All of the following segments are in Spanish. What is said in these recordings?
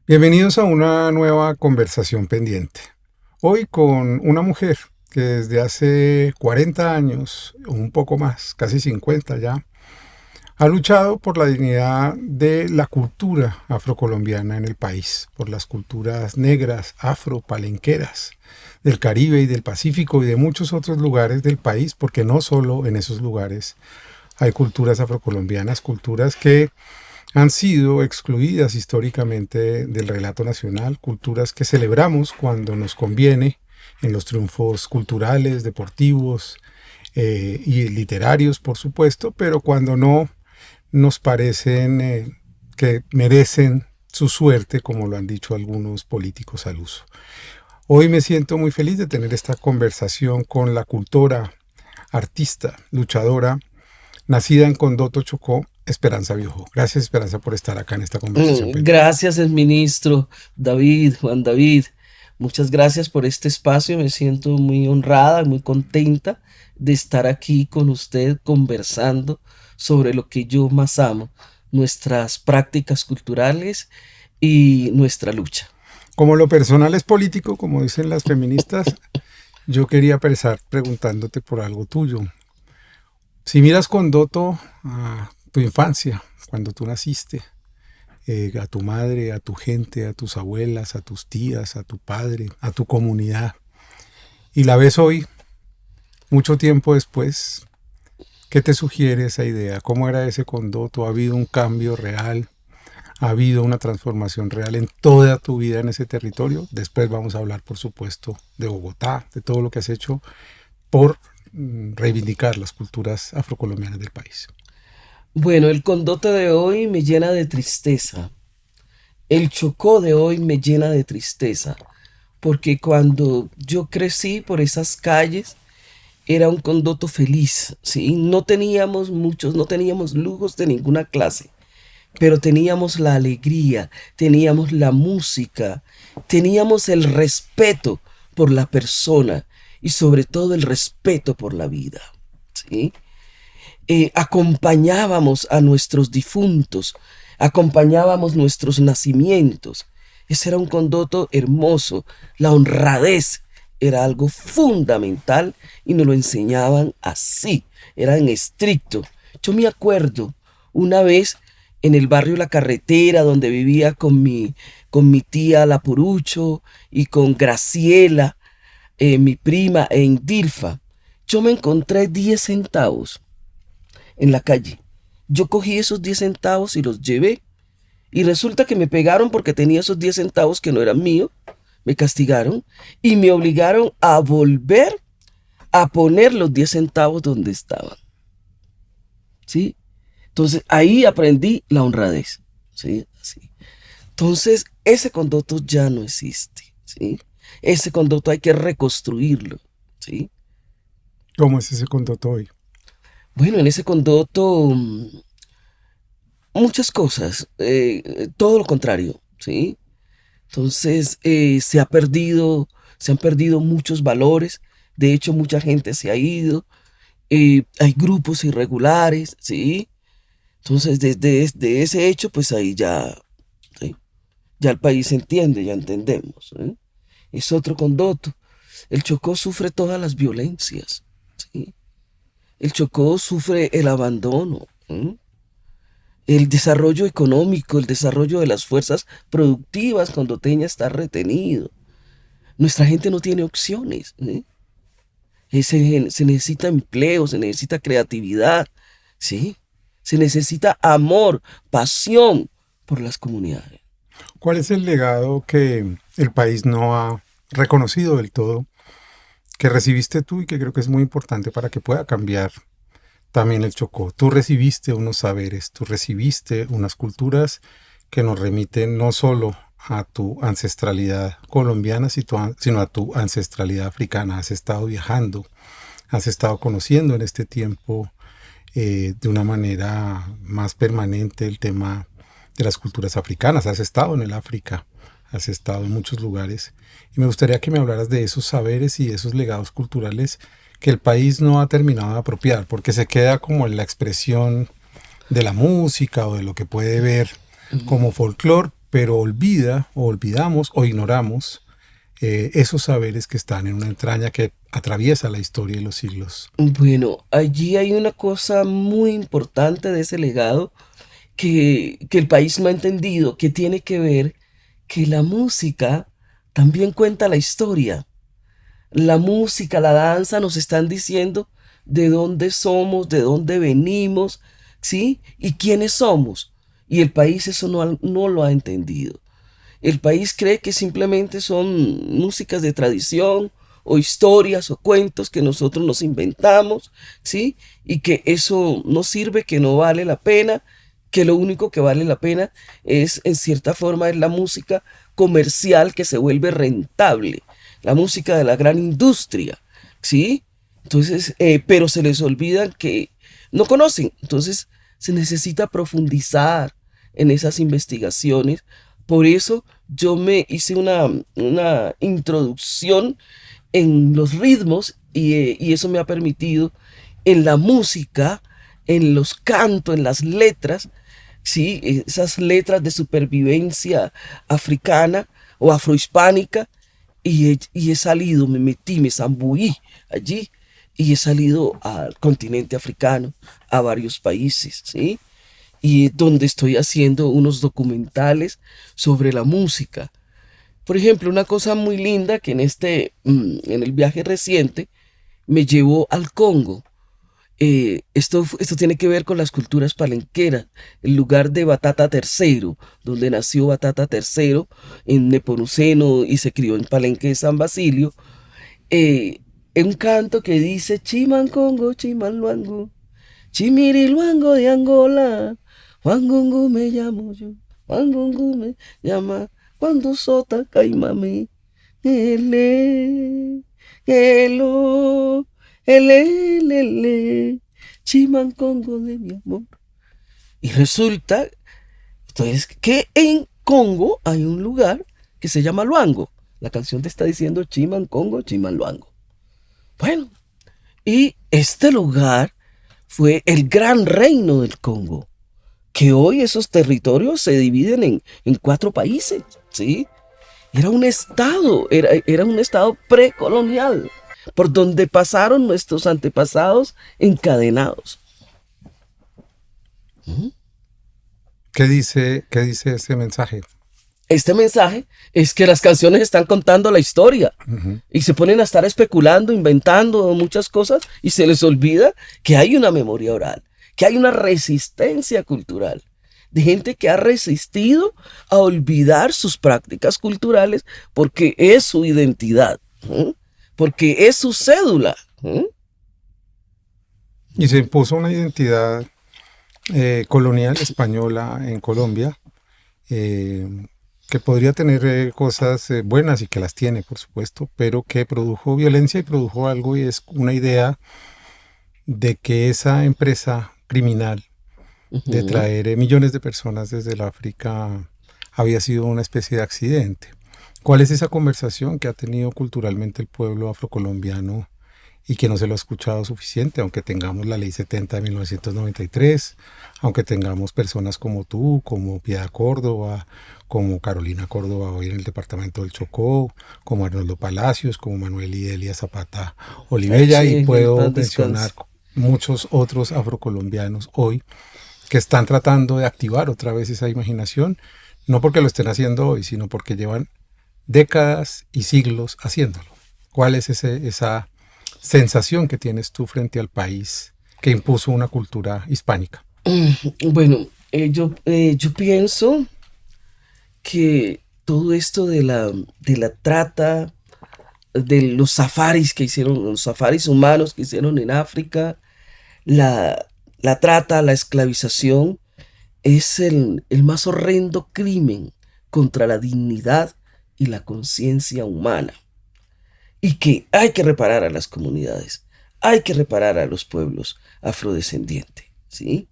Bienvenidos a una nueva conversación pendiente. Hoy con una mujer que desde hace 40 años, o un poco más, casi 50 ya, ha luchado por la dignidad de la cultura afrocolombiana en el país, por las culturas negras, afropalenqueras, del Caribe y del Pacífico y de muchos otros lugares del país, porque no solo en esos lugares hay culturas afrocolombianas, culturas que han sido excluidas históricamente del relato nacional, culturas que celebramos cuando nos conviene en los triunfos culturales, deportivos y literarios, por supuesto, pero cuando no nos parecen que merecen su suerte, como lo han dicho algunos políticos al uso. Hoy me siento muy feliz de tener esta conversación con la cultora, artista, luchadora, nacida en Condoto, Chocó, Esperanza Viejo. Gracias, Esperanza, por estar acá en esta conversación pendiente. Gracias, el ministro David, Juan David. Muchas gracias por este espacio. Me siento muy honrada, muy contenta de estar aquí con usted conversando sobre lo que yo más amo, nuestras prácticas culturales y nuestra lucha. Como lo personal es político, como dicen las feministas, yo quería empezar preguntándote por algo tuyo. Si miras Condoto a tu infancia, cuando tú naciste, a tu madre, a tu gente, a tus abuelas, a tus tías, a tu padre, a tu comunidad, y la ves hoy, mucho tiempo después, ¿qué te sugiere esa idea? ¿Cómo era ese Condoto? ¿Ha habido un cambio real? ¿Ha habido una transformación real en toda tu vida en ese territorio? Después vamos a hablar, por supuesto, de Bogotá, de todo lo que has hecho por reivindicar las culturas afrocolombianas del país. Bueno, el Condote de hoy me llena de tristeza. El Chocó de hoy me llena de tristeza, porque cuando yo crecí por esas calles, era un condoto feliz, ¿sí? No teníamos muchos, no teníamos lujos de ninguna clase, pero teníamos la alegría, teníamos la música, teníamos el respeto por la persona y sobre todo el respeto por la vida, ¿sí? Acompañábamos a nuestros difuntos, acompañábamos nuestros nacimientos. Ese era un condoto hermoso, la honradez era algo fundamental y nos lo enseñaban así, eran estricto. Yo me acuerdo una vez en el barrio La Carretera, donde vivía con mi tía La Purucho y con Graciela, mi prima e Indilfa, yo me encontré 10 centavos en la calle. Yo cogí esos 10 centavos y los llevé. Y resulta que me pegaron porque tenía esos 10 centavos que no eran míos. Me castigaron y me obligaron a volver a poner los 10 centavos donde estaban. ¿Sí? Entonces ahí aprendí la honradez. ¿Sí? Así. Entonces ese conducto ya no existe. ¿Sí? Ese conducto hay que reconstruirlo. ¿Sí? ¿Cómo es ese Condoto hoy? Bueno, en ese conducto muchas cosas, todo lo contrario, ¿sí? Entonces se han perdido muchos valores, de hecho mucha gente se ha ido, hay grupos irregulares, ¿sí? Entonces desde ese hecho, pues ahí ya, ¿sí? Ya el país entiende, ya entendemos, ¿sí? Es otro condoto. El Chocó sufre todas las violencias, ¿sí? El Chocó sufre el abandono, ¿sí? El desarrollo económico, el desarrollo de las fuerzas productivas condoteñas está retenido. Nuestra gente no tiene opciones, ¿sí? Se necesita empleo, se necesita creatividad, ¿sí? Se necesita amor, pasión por las comunidades. ¿Cuál es el legado que el país no ha reconocido del todo, que recibiste tú y que creo que es muy importante para que pueda cambiar también el Chocó? Tú recibiste unos saberes, tú recibiste unas culturas que nos remiten no solo a tu ancestralidad colombiana, sino a tu ancestralidad africana. Has estado viajando, has estado conociendo en este tiempo de una manera más permanente el tema de las culturas africanas. Has estado en el África, has estado en muchos lugares y me gustaría que me hablaras de esos saberes y de esos legados culturales que el país no ha terminado de apropiar, porque se queda como en la expresión de la música o de lo que puede ver como folclore, pero olvida o olvidamos o ignoramos esos saberes que están en una entraña que atraviesa la historia y los siglos. Bueno, allí hay una cosa muy importante de ese legado que el país no ha entendido, que tiene que ver que la música también cuenta la historia. La música, la danza nos están diciendo de dónde somos, de dónde venimos, ¿sí? Y quiénes somos. Y el país eso no lo ha entendido. El país cree que simplemente son músicas de tradición o historias o cuentos que nosotros nos inventamos, ¿sí? Y que eso no sirve, que no vale la pena, que lo único que vale la pena es, en cierta forma, es la música comercial que se vuelve rentable, la música de la gran industria, ¿sí? Entonces, pero se les olvida que no conocen, entonces se necesita profundizar en esas investigaciones. Por eso yo me hice una introducción en los ritmos y eso me ha permitido en la música, en los cantos, en las letras, ¿sí? Esas letras de supervivencia africana o afrohispánica y he salido, me metí, me zambullí allí y he salido al continente africano, a varios países, ¿sí? Y donde estoy haciendo unos documentales sobre la música. Por ejemplo, una cosa muy linda que en el viaje reciente me llevó al Congo. Esto tiene que ver con las culturas palenqueras, el lugar de Batata III, donde nació Batata III en Nepomuceno y se crió en Palenque de San Basilio. Es un canto que dice Chimancongo, Chimanluango, Chimiriluango de Angola, Wangungu me llamo yo, Wangungu me llama, cuando sota caimame, ele, elo, ele, Chimancongo de mi amor. Y resulta, entonces, que en Congo hay un lugar que se llama Luango. La canción te está diciendo Chimancongo, Chimanluango. Bueno, y este lugar fue el gran reino del Congo, que hoy esos territorios se dividen en 4 países, ¿sí? Era un estado, era un estado precolonial, por donde pasaron nuestros antepasados encadenados. ¿Qué dice ese mensaje? Este mensaje es que las canciones están contando la historia y se ponen a estar especulando, inventando muchas cosas y se les olvida que hay una memoria oral, que hay una resistencia cultural de gente que ha resistido a olvidar sus prácticas culturales porque es su identidad, porque es su cédula. Y se impuso una identidad colonial española en Colombia, que podría tener cosas buenas y que las tiene, por supuesto, pero que produjo violencia y produjo algo, y es una idea de que esa empresa criminal de traer millones de personas desde el África había sido una especie de accidente. ¿Cuál es esa conversación que ha tenido culturalmente el pueblo afrocolombiano y que no se lo ha escuchado suficiente, aunque tengamos la Ley 70 de 1993, aunque tengamos personas como tú, como Piedad Córdoba, como Carolina Córdoba hoy en el departamento del Chocó, como Arnoldo Palacios, como Manuel Idelia Zapata Olivella, Sí, y puedo descanso. mencionar muchos otros afrocolombianos hoy que están tratando de activar otra vez esa imaginación, no porque lo estén haciendo hoy, sino porque llevan décadas y siglos haciéndolo. ¿Cuál es esa sensación que tienes tú frente al país que impuso una cultura hispánica? Bueno, yo pienso que todo esto de la trata, de los safaris que hicieron, los safaris humanos que hicieron en África, la trata, la esclavización, es el más horrendo crimen contra la dignidad y la conciencia humana. Y que hay que reparar a las comunidades, hay que reparar a los pueblos afrodescendientes, ¿sí?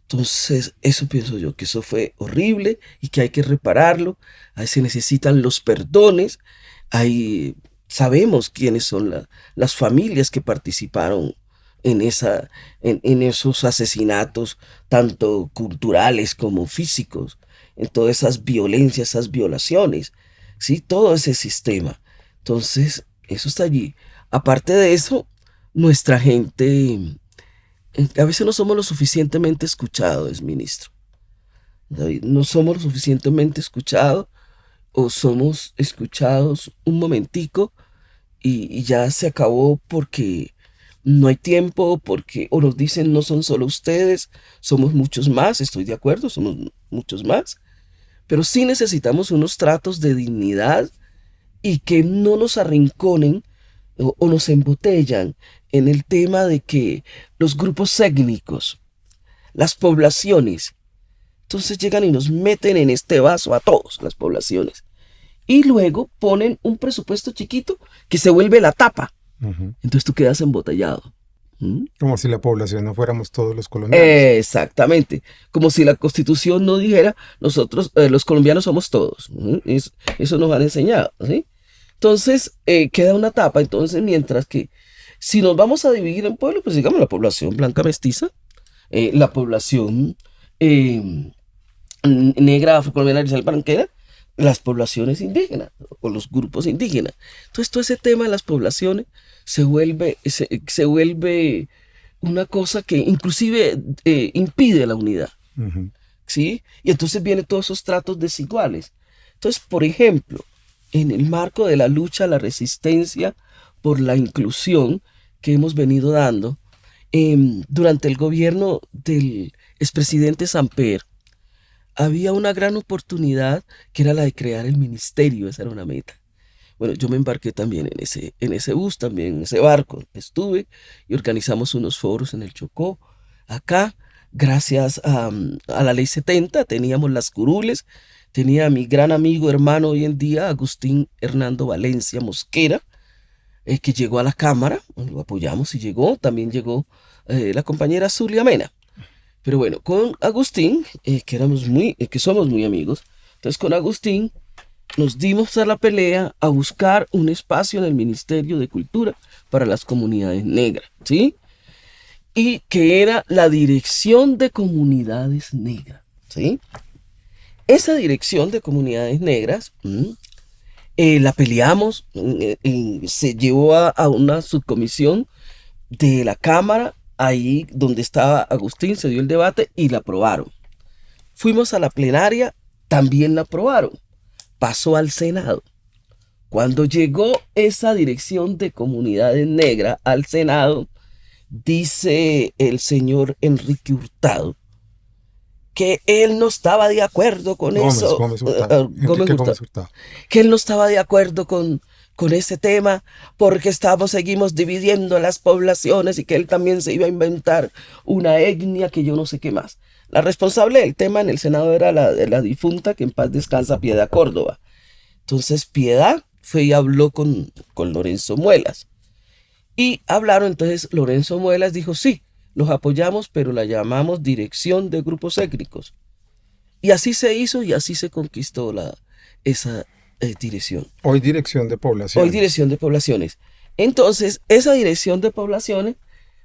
Entonces, eso pienso yo, que eso fue horrible y que hay que repararlo. Ahí se necesitan los perdones. Ahí sabemos quiénes son las familias que participaron en esos asesinatos, tanto culturales como físicos. en todas esas violencias, esas violaciones, ¿sí? Todo ese sistema. Entonces, eso está allí. Aparte de eso, nuestra gente, a veces no somos lo suficientemente escuchados, ministro. David, no somos lo suficientemente escuchados o somos escuchados un momentico y ya se acabó porque no hay tiempo, porque o nos dicen no son solo ustedes, somos muchos más, estoy de acuerdo, somos muchos más, pero sí necesitamos unos tratos de dignidad y que no nos arrinconen o nos embotellan en el tema de que los grupos étnicos, las poblaciones, entonces llegan y nos meten en este vaso a todos, las poblaciones. Y luego ponen un presupuesto chiquito que se vuelve la tapa. Ujú. Entonces tú quedas embotellado. ¿Mm? Como si la población no fuéramos todos los colombianos. Exactamente. Como si la Constitución no dijera, nosotros, los colombianos somos todos. ¿Mm? Eso nos han enseñado, ¿sí? Entonces, queda una tapa. Entonces, mientras que si nos vamos a dividir en pueblos, pues digamos la población blanca mestiza, la población negra, afrocolombiana, y paranquera, las poblaciones indígenas o los grupos indígenas. Entonces, todo ese tema de las poblaciones se vuelve una cosa que inclusive impide la unidad, Ujú. ¿sí? Y entonces vienen todos esos tratos desiguales. Entonces, por ejemplo, en el marco de la lucha, la resistencia por la inclusión que hemos venido dando, durante el gobierno del expresidente Samper, había una gran oportunidad que era la de crear el ministerio, esa era una meta. Bueno, yo me embarqué también en ese bus, también en ese barco. Estuve y organizamos unos foros en el Chocó. Acá, gracias a la ley 70, teníamos las curules. Tenía a mi gran amigo, hermano hoy en día, Agustín Hernando Valencia Mosquera, que llegó a la Cámara. Lo apoyamos y llegó. También llegó la compañera Zulia Mena. Pero bueno, con Agustín, que somos muy amigos, entonces con Agustín nos dimos a la pelea a buscar un espacio en el Ministerio de Cultura para las comunidades negras, ¿sí? Y que era la Dirección de Comunidades Negras, ¿sí? Esa Dirección de Comunidades Negras la peleamos, se llevó a una subcomisión de la Cámara, ahí donde estaba Agustín, se dio el debate y la aprobaron. Fuimos a la plenaria, también la aprobaron. Pasó al Senado. Cuando llegó esa Dirección de Comunidades Negras al Senado, dice el señor Enrique Hurtado que él no estaba de acuerdo con eso. Gómez Hurtado. Enrique Gómez Hurtado. Que él no estaba de acuerdo con ese tema porque seguimos dividiendo las poblaciones y que él también se iba a inventar una etnia que yo no sé qué más. La responsable del tema en el Senado era la difunta, que en paz descansa, Piedad Córdoba. Entonces Piedad fue y habló con Lorenzo Muelas. Y hablaron, entonces Lorenzo Muelas dijo, sí, los apoyamos, pero la llamamos Dirección de Grupos Étnicos. Y así se hizo y así se conquistó esa dirección. Hoy Dirección de Población. Hoy Dirección de Poblaciones. Entonces, esa Dirección de Poblaciones,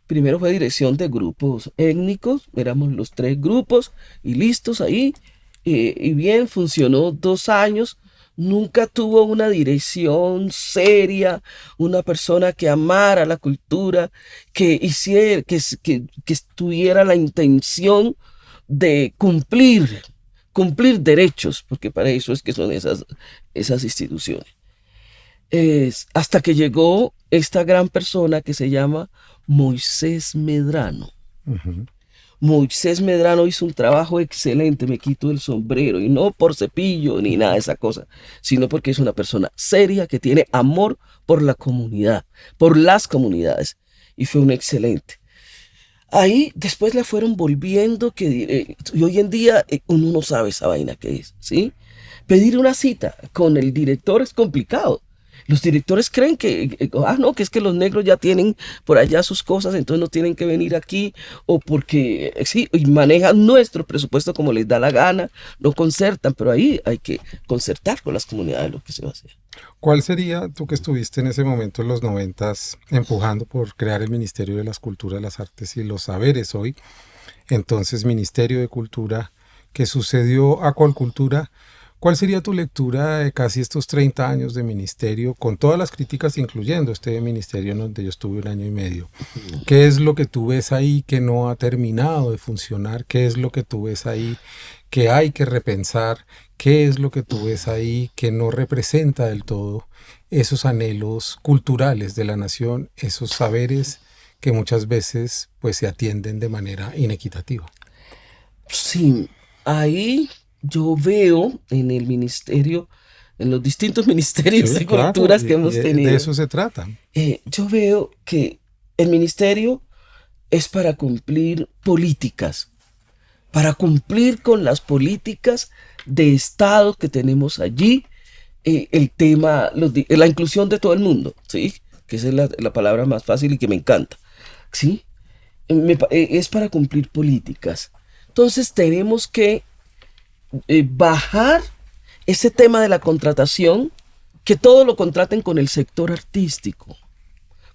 primero fue Dirección de Grupos Étnicos, éramos los 3 grupos y listos ahí, y bien, funcionó 2 años, nunca tuvo una dirección seria, una persona que amara la cultura, que hiciera, que tuviera la intención de cumplir derechos, porque para eso es que son esas instituciones. Hasta que llegó esta gran persona que se llama Moisés Medrano. Ujú. Moisés Medrano hizo un trabajo excelente, me quito el sombrero, y no por cepillo ni nada de esa cosa, sino porque es una persona seria que tiene amor por la comunidad, por las comunidades, y fue un excelente. Ahí después la fueron volviendo, y hoy en día uno no sabe esa vaina que es, ¿sí? Pedir una cita con el director es complicado. Los directores creen que es que los negros ya tienen por allá sus cosas, entonces no tienen que venir aquí, o porque sí, y manejan nuestro presupuesto como les da la gana, no concertan, pero ahí hay que concertar con las comunidades lo que se va a hacer. ¿Cuál sería, tú que estuviste en ese momento en los 90s empujando por crear el Ministerio de las Culturas, las Artes y los Saberes hoy, entonces Ministerio de Cultura, que sucedió Acuacultura. ¿Cuál sería tu lectura de casi estos 30 años de ministerio, con todas las críticas, incluyendo este ministerio en donde yo estuve 1 año y medio? ¿Qué es lo que tú ves ahí que no ha terminado de funcionar? ¿Qué es lo que tú ves ahí que hay que repensar? ¿Qué es lo que tú ves ahí que no representa del todo esos anhelos culturales de la nación, esos saberes que muchas veces pues se atienden de manera inequitativa? Sí, ahí yo veo en el ministerio, en los distintos ministerios Sí, de claro, culturas y que hemos de tenido, eso se trata. yo veo que el ministerio es para cumplir políticas, para cumplir con las políticas de Estado que tenemos allí, el tema, la inclusión de todo el mundo, ¿sí? Que esa es la palabra más fácil y que me encanta, ¿sí? Es para cumplir políticas. Entonces tenemos que bajar ese tema de la contratación, que todo lo contraten con el sector artístico,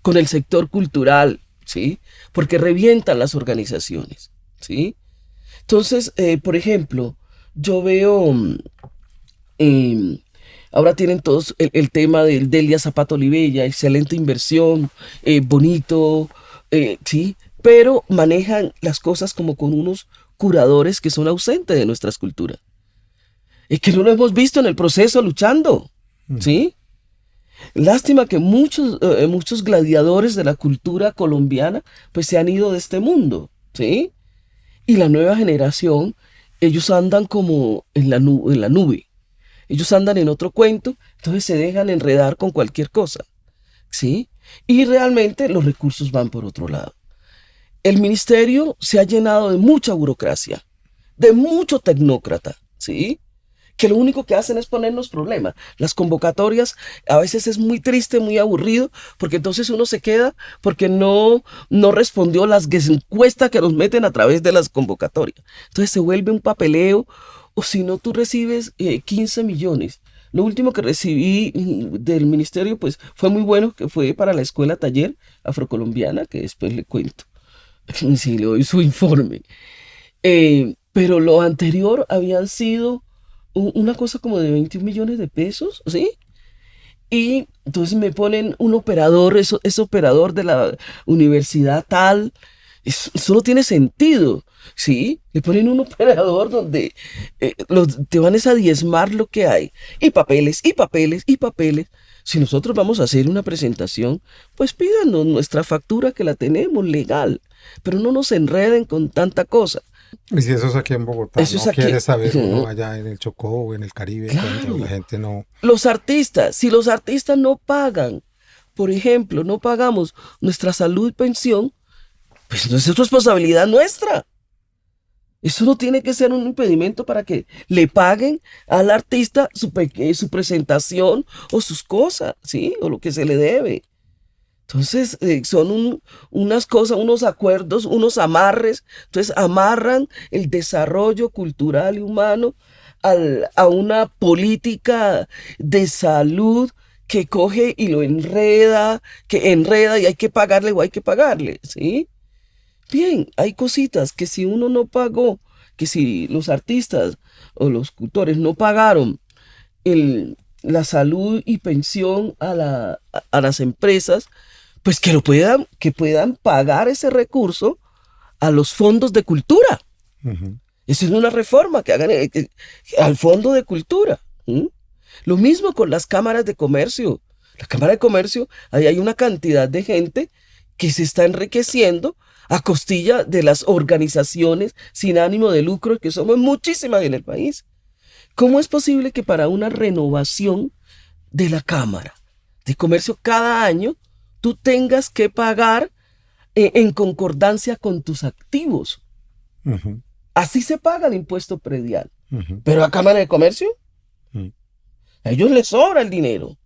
con el sector cultural, ¿sí? Porque revientan las organizaciones, ¿sí? Entonces, por ejemplo, yo veo, eh, ahora tienen todos el tema del Delia Zapata Olivella, excelente inversión, bonito, ¿sí? Pero manejan las cosas como con unos curadores que son ausentes de nuestras culturas. Es que no lo hemos visto en el proceso luchando, ¿sí? Lástima que muchos gladiadores de la cultura colombiana pues se han ido de este mundo, ¿sí? Y la nueva generación, ellos andan como en la nube. Ellos andan en otro cuento, entonces se dejan enredar con cualquier cosa, ¿sí? Y realmente los recursos van por otro lado. El ministerio se ha llenado de mucha burocracia, de mucho tecnócrata, ¿sí? Que lo único que hacen es ponernos problemas. Las convocatorias a veces es muy triste, muy aburrido, porque entonces uno se queda porque no respondió las encuestas que nos meten a través de las convocatorias. Entonces se vuelve un papeleo, o si no, tú recibes 15 millones. Lo último que recibí del ministerio pues fue muy bueno, que fue para la escuela taller afrocolombiana, que después le cuento. Sí, le doy su informe. Pero lo anterior habían sido una cosa como de 21 millones de pesos, ¿sí? Y entonces me ponen un operador, es operador de la universidad tal. Eso no tiene sentido, ¿sí? Le ponen un operador donde te van a diezmar lo que hay. Y papeles, y papeles, y papeles. Si nosotros vamos a hacer una presentación, pues pídanos nuestra factura que la tenemos legal. Pero no nos enreden con tanta cosa. Y si eso es aquí en Bogotá, Eso es no aquí. quiere saber uno allá en el Chocó o en el Caribe, cuando Claro. la gente no... Los artistas, si los artistas no pagan, por ejemplo, no pagamos nuestra salud y pensión, pues no es responsabilidad nuestra. Eso no tiene que ser un impedimento para que le paguen al artista su presentación o sus cosas, ¿sí? O lo que se le debe. Entonces, son unas cosas, unos acuerdos, unos amarres. Entonces, amarran el desarrollo cultural y humano a una política de salud que coge y lo enreda, que enreda y hay que pagarle o hay que pagarle, ¿sí? Bien, hay cositas que si uno no pagó, que si los artistas o los cultores no pagaron la salud y pensión a las empresas, pues que puedan pagar ese recurso a los fondos de cultura. Ujú. Esa es una reforma que hagan al fondo de cultura. Lo mismo con las cámaras de comercio. La Cámara de Comercio, ahí hay una cantidad de gente que se está enriqueciendo a costilla de las organizaciones sin ánimo de lucro, que somos muchísimas en el país. ¿Cómo es posible que para una renovación de la Cámara de Comercio cada año tú tengas que pagar en concordancia con tus activos? Ujú. Así se paga el impuesto predial. Ujú. Pero a Cámara de Comercio, Mm. a ellos les sobra el dinero,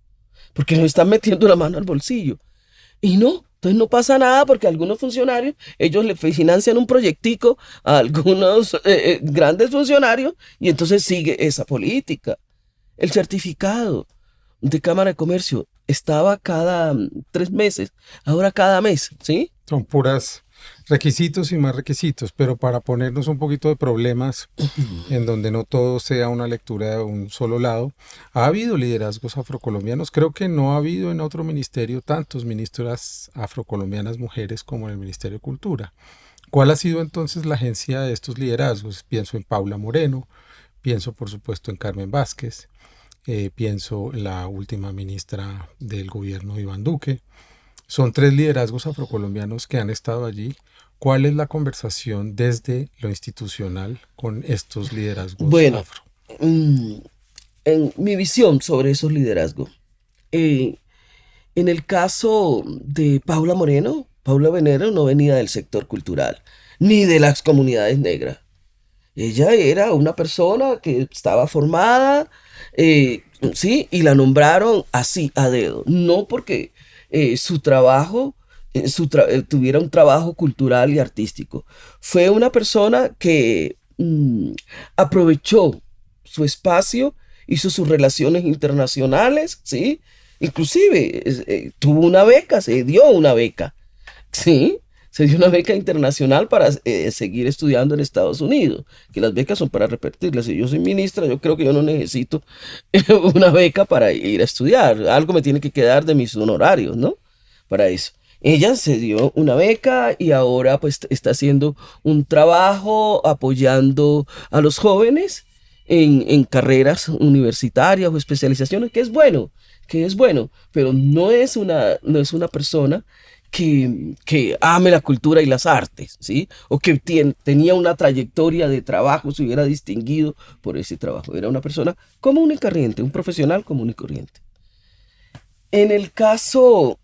porque nos están metiendo la mano al bolsillo. Y no, entonces no pasa nada porque algunos funcionarios, ellos le financian un proyectico a algunos grandes funcionarios y entonces sigue esa política. El certificado de Cámara de Comercio estaba cada 3 meses, ahora cada mes, ¿sí? Son puras Requisitos y más requisitos, pero para ponernos un poquito de problemas en donde no todo sea una lectura de un solo lado, ha habido liderazgos afrocolombianos. Creo que no ha habido en otro ministerio tantos ministras afrocolombianas mujeres como en el Ministerio de Cultura. ¿Cuál ha sido entonces la agencia de estos liderazgos? Pienso en Paula Moreno, pienso por supuesto en Carmen Vázquez, pienso en la última ministra del gobierno Iván Duque. Son tres liderazgos afrocolombianos que han estado allí. ¿Cuál es la conversación desde lo institucional con estos liderazgos Bueno, afro? mm, en mi visión sobre esos liderazgos, eh, en el caso de Paula Venero no venía del sector cultural, ni de las comunidades negras. Ella era una persona que estaba formada, sí, y la nombraron así, a dedo. No porque su trabajo tuviera un trabajo cultural y artístico. Fue una persona que aprovechó su espacio, hizo sus relaciones internacionales, ¿sí? Inclusive tuvo una beca, se dio una beca, ¿sí? Se dio una beca internacional para seguir estudiando en Estados Unidos, que las becas son para repetirlas. Si yo soy ministra, yo creo que yo no necesito una beca para ir a estudiar. Algo me tiene que quedar de mis honorarios, ¿no? Para eso. Ella se dio una beca y ahora pues está haciendo un trabajo apoyando a los jóvenes en carreras universitarias o especializaciones, que es bueno, pero no es una persona que ame la cultura y las artes, ¿sí? O que tenía una trayectoria de trabajo, se hubiera distinguido por ese trabajo. Era una persona común y corriente, un profesional común y corriente. En el caso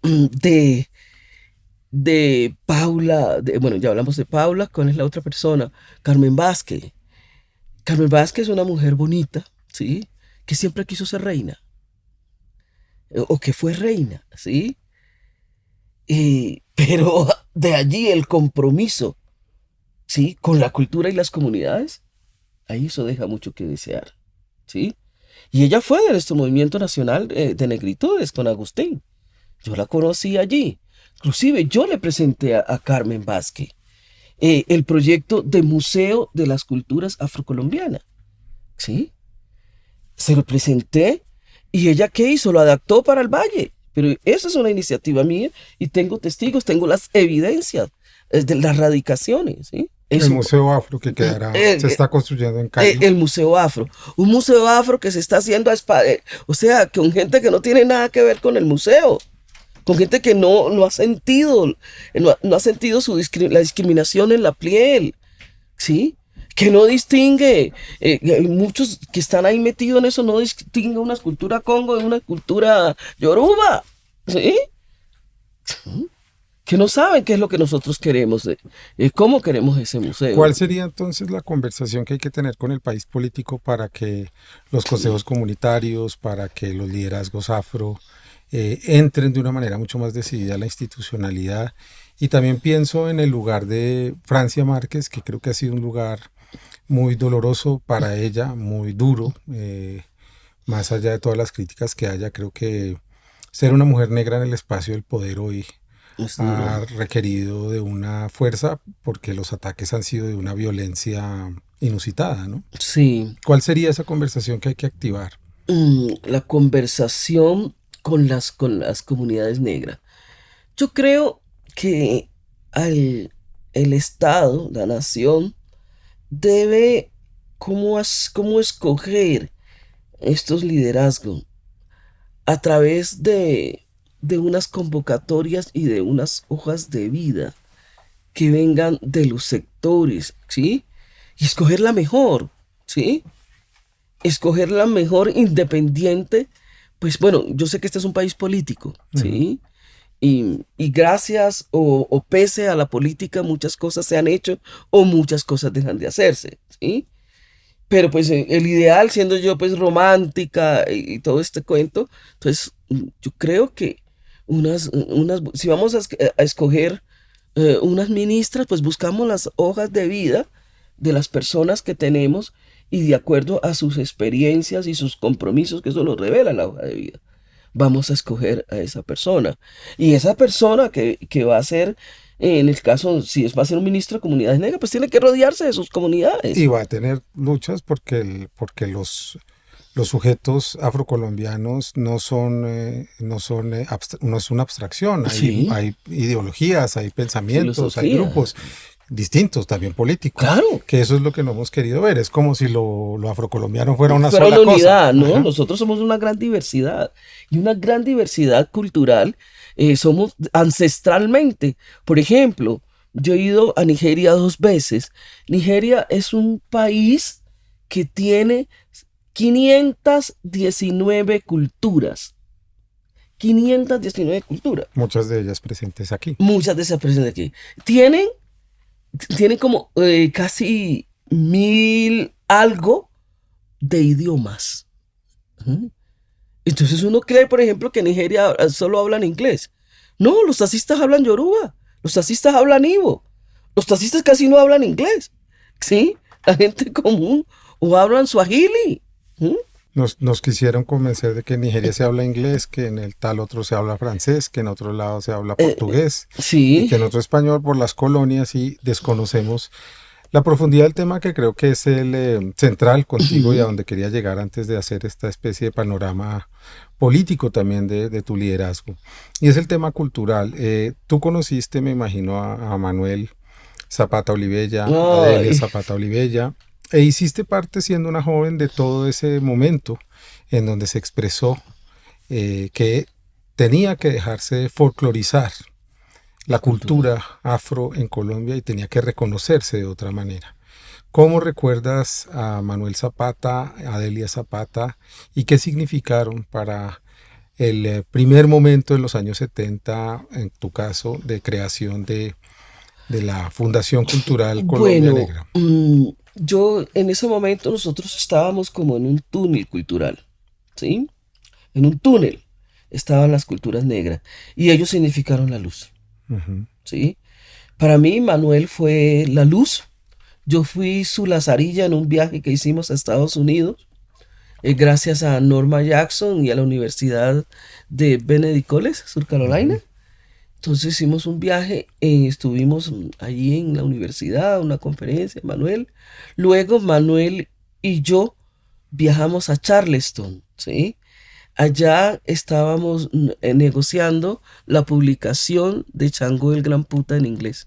de Paula, bueno, ya hablamos de Paula, ¿cuál es la otra persona? Carmen Vázquez. Carmen Vázquez es una mujer bonita, ¿sí? Que siempre quiso ser reina, o que fue reina, ¿sí? Pero de allí el compromiso, ¿sí? Con la cultura y las comunidades, ahí eso deja mucho que desear, ¿sí? Y ella fue de nuestro movimiento nacional de negritudes con Agustín. Yo la conocí allí. Inclusive yo le presenté a Carmen Vázquez el proyecto de Museo de las Culturas Afrocolombianas, ¿sí? Se lo presenté y ella ¿qué hizo? Lo adaptó para el Valle. Pero esa es una iniciativa mía y tengo testigos, tengo las evidencias de las radicaciones, ¿sí? El Eso, Museo Afro que quedará, se está construyendo en Cali. el Museo Afro. Un museo afro que se está haciendo o sea, con gente que no tiene nada que ver con el museo. Con gente que no ha sentido, no ha sentido la discriminación en la piel, ¿sí? Que no distingue, hay muchos que están ahí metidos en eso, no distingue una escultura congo de una escultura yoruba, ¿sí? Que no saben qué es lo que nosotros queremos, cómo queremos ese museo. ¿Cuál sería entonces la conversación que hay que tener con el país político para que los consejos comunitarios, para que los liderazgos afro entren de una manera mucho más decidida a la institucionalidad? Y también pienso en el lugar de Francia Márquez, que creo que ha sido un lugar muy doloroso para ella, muy duro, más allá de todas las críticas que haya. Creo que ser una mujer negra en el espacio del poder hoy ha requerido de una fuerza porque los ataques han sido de una violencia inusitada, ¿no? Sí. ¿Cuál sería esa conversación que hay que activar? La conversación con las comunidades negras. Yo creo que el Estado, la nación, debe cómo escoger estos liderazgos a través de unas convocatorias y de unas hojas de vida que vengan de los sectores, ¿sí? Y escoger la mejor, ¿sí? Escoger la mejor independiente. Pues bueno, yo sé que este es un país político, ¿sí? Y gracias o pese a la política muchas cosas se han hecho o muchas cosas dejan de hacerse, ¿sí? Pero pues el ideal, siendo yo pues romántica y todo este cuento, entonces yo creo que si vamos a escoger unas ministras, pues buscamos las hojas de vida de las personas que tenemos y de acuerdo a sus experiencias y sus compromisos, que eso lo revela la hoja de vida, vamos a escoger a esa persona. Y esa persona que va a ser En el caso, si va a ser un ministro de comunidades negras, pues tiene que rodearse de sus comunidades. Y va a tener luchas porque los sujetos afrocolombianos no es una abstracción, Sí, hay ideologías, hay pensamientos, hay filosofía. grupos distintos, también políticos, Claro, que eso es lo que no hemos querido ver. Es como si lo afrocolombiano fuera una fuera sola una cosa. unidad, ¿no? Ajá. Nosotros somos una gran diversidad y una gran diversidad cultural. Somos ancestralmente. Por ejemplo, yo he ido a Nigeria 2 veces. Nigeria es un país que tiene 519 culturas. 519 culturas. Muchas de ellas presentes aquí. Muchas de esas personas aquí. Tienen, tienen como casi 1000 algo de idiomas. ¿Mm? Entonces uno cree, por ejemplo, que en Nigeria solo hablan inglés. No, los taxistas hablan yoruba, los taxistas hablan ibo, los taxistas casi no hablan inglés. ¿Sí? La gente común o hablan swahili. ¿Mm? Nos quisieron convencer de que en Nigeria se habla inglés, que en el tal otro se habla francés, que en otro lado se habla portugués y Sí, que en otro español por las colonias y desconocemos la profundidad del tema que creo que es el central contigo y a ujú, donde quería llegar antes de hacer esta especie de panorama político también de tu liderazgo. Y es el tema cultural. Tú conociste, me imagino, a Manuel Zapata Olivella, Adelia ay, Zapata Olivella, e hiciste parte siendo una joven de todo ese momento en donde se expresó que tenía que dejarse folclorizar la la cultura. cultura afro en Colombia y tenía que reconocerse de otra manera. ¿Cómo recuerdas a Manuel Zapata, a Adelia Zapata y qué significaron para el primer momento en los años 70, en tu caso, de creación de la Fundación Cultural Colombia Bueno, Negra? yo en ese momento nosotros estábamos como en un túnel cultural, ¿sí? En un túnel estaban las culturas negras y ellos significaron la luz, Ujú. ¿sí? Para mí Manuel fue la luz. Yo fui su lazarilla en un viaje que hicimos a Estados Unidos, gracias a Norma Jackson y a la Universidad de Benedict College, Sur Carolina. Ujú. Entonces hicimos un viaje, estuvimos allí en la universidad, una conferencia, Manuel. Luego Manuel y yo viajamos a Charleston, ¿sí? Allá estábamos negociando la publicación de Chango el Gran Puta en inglés.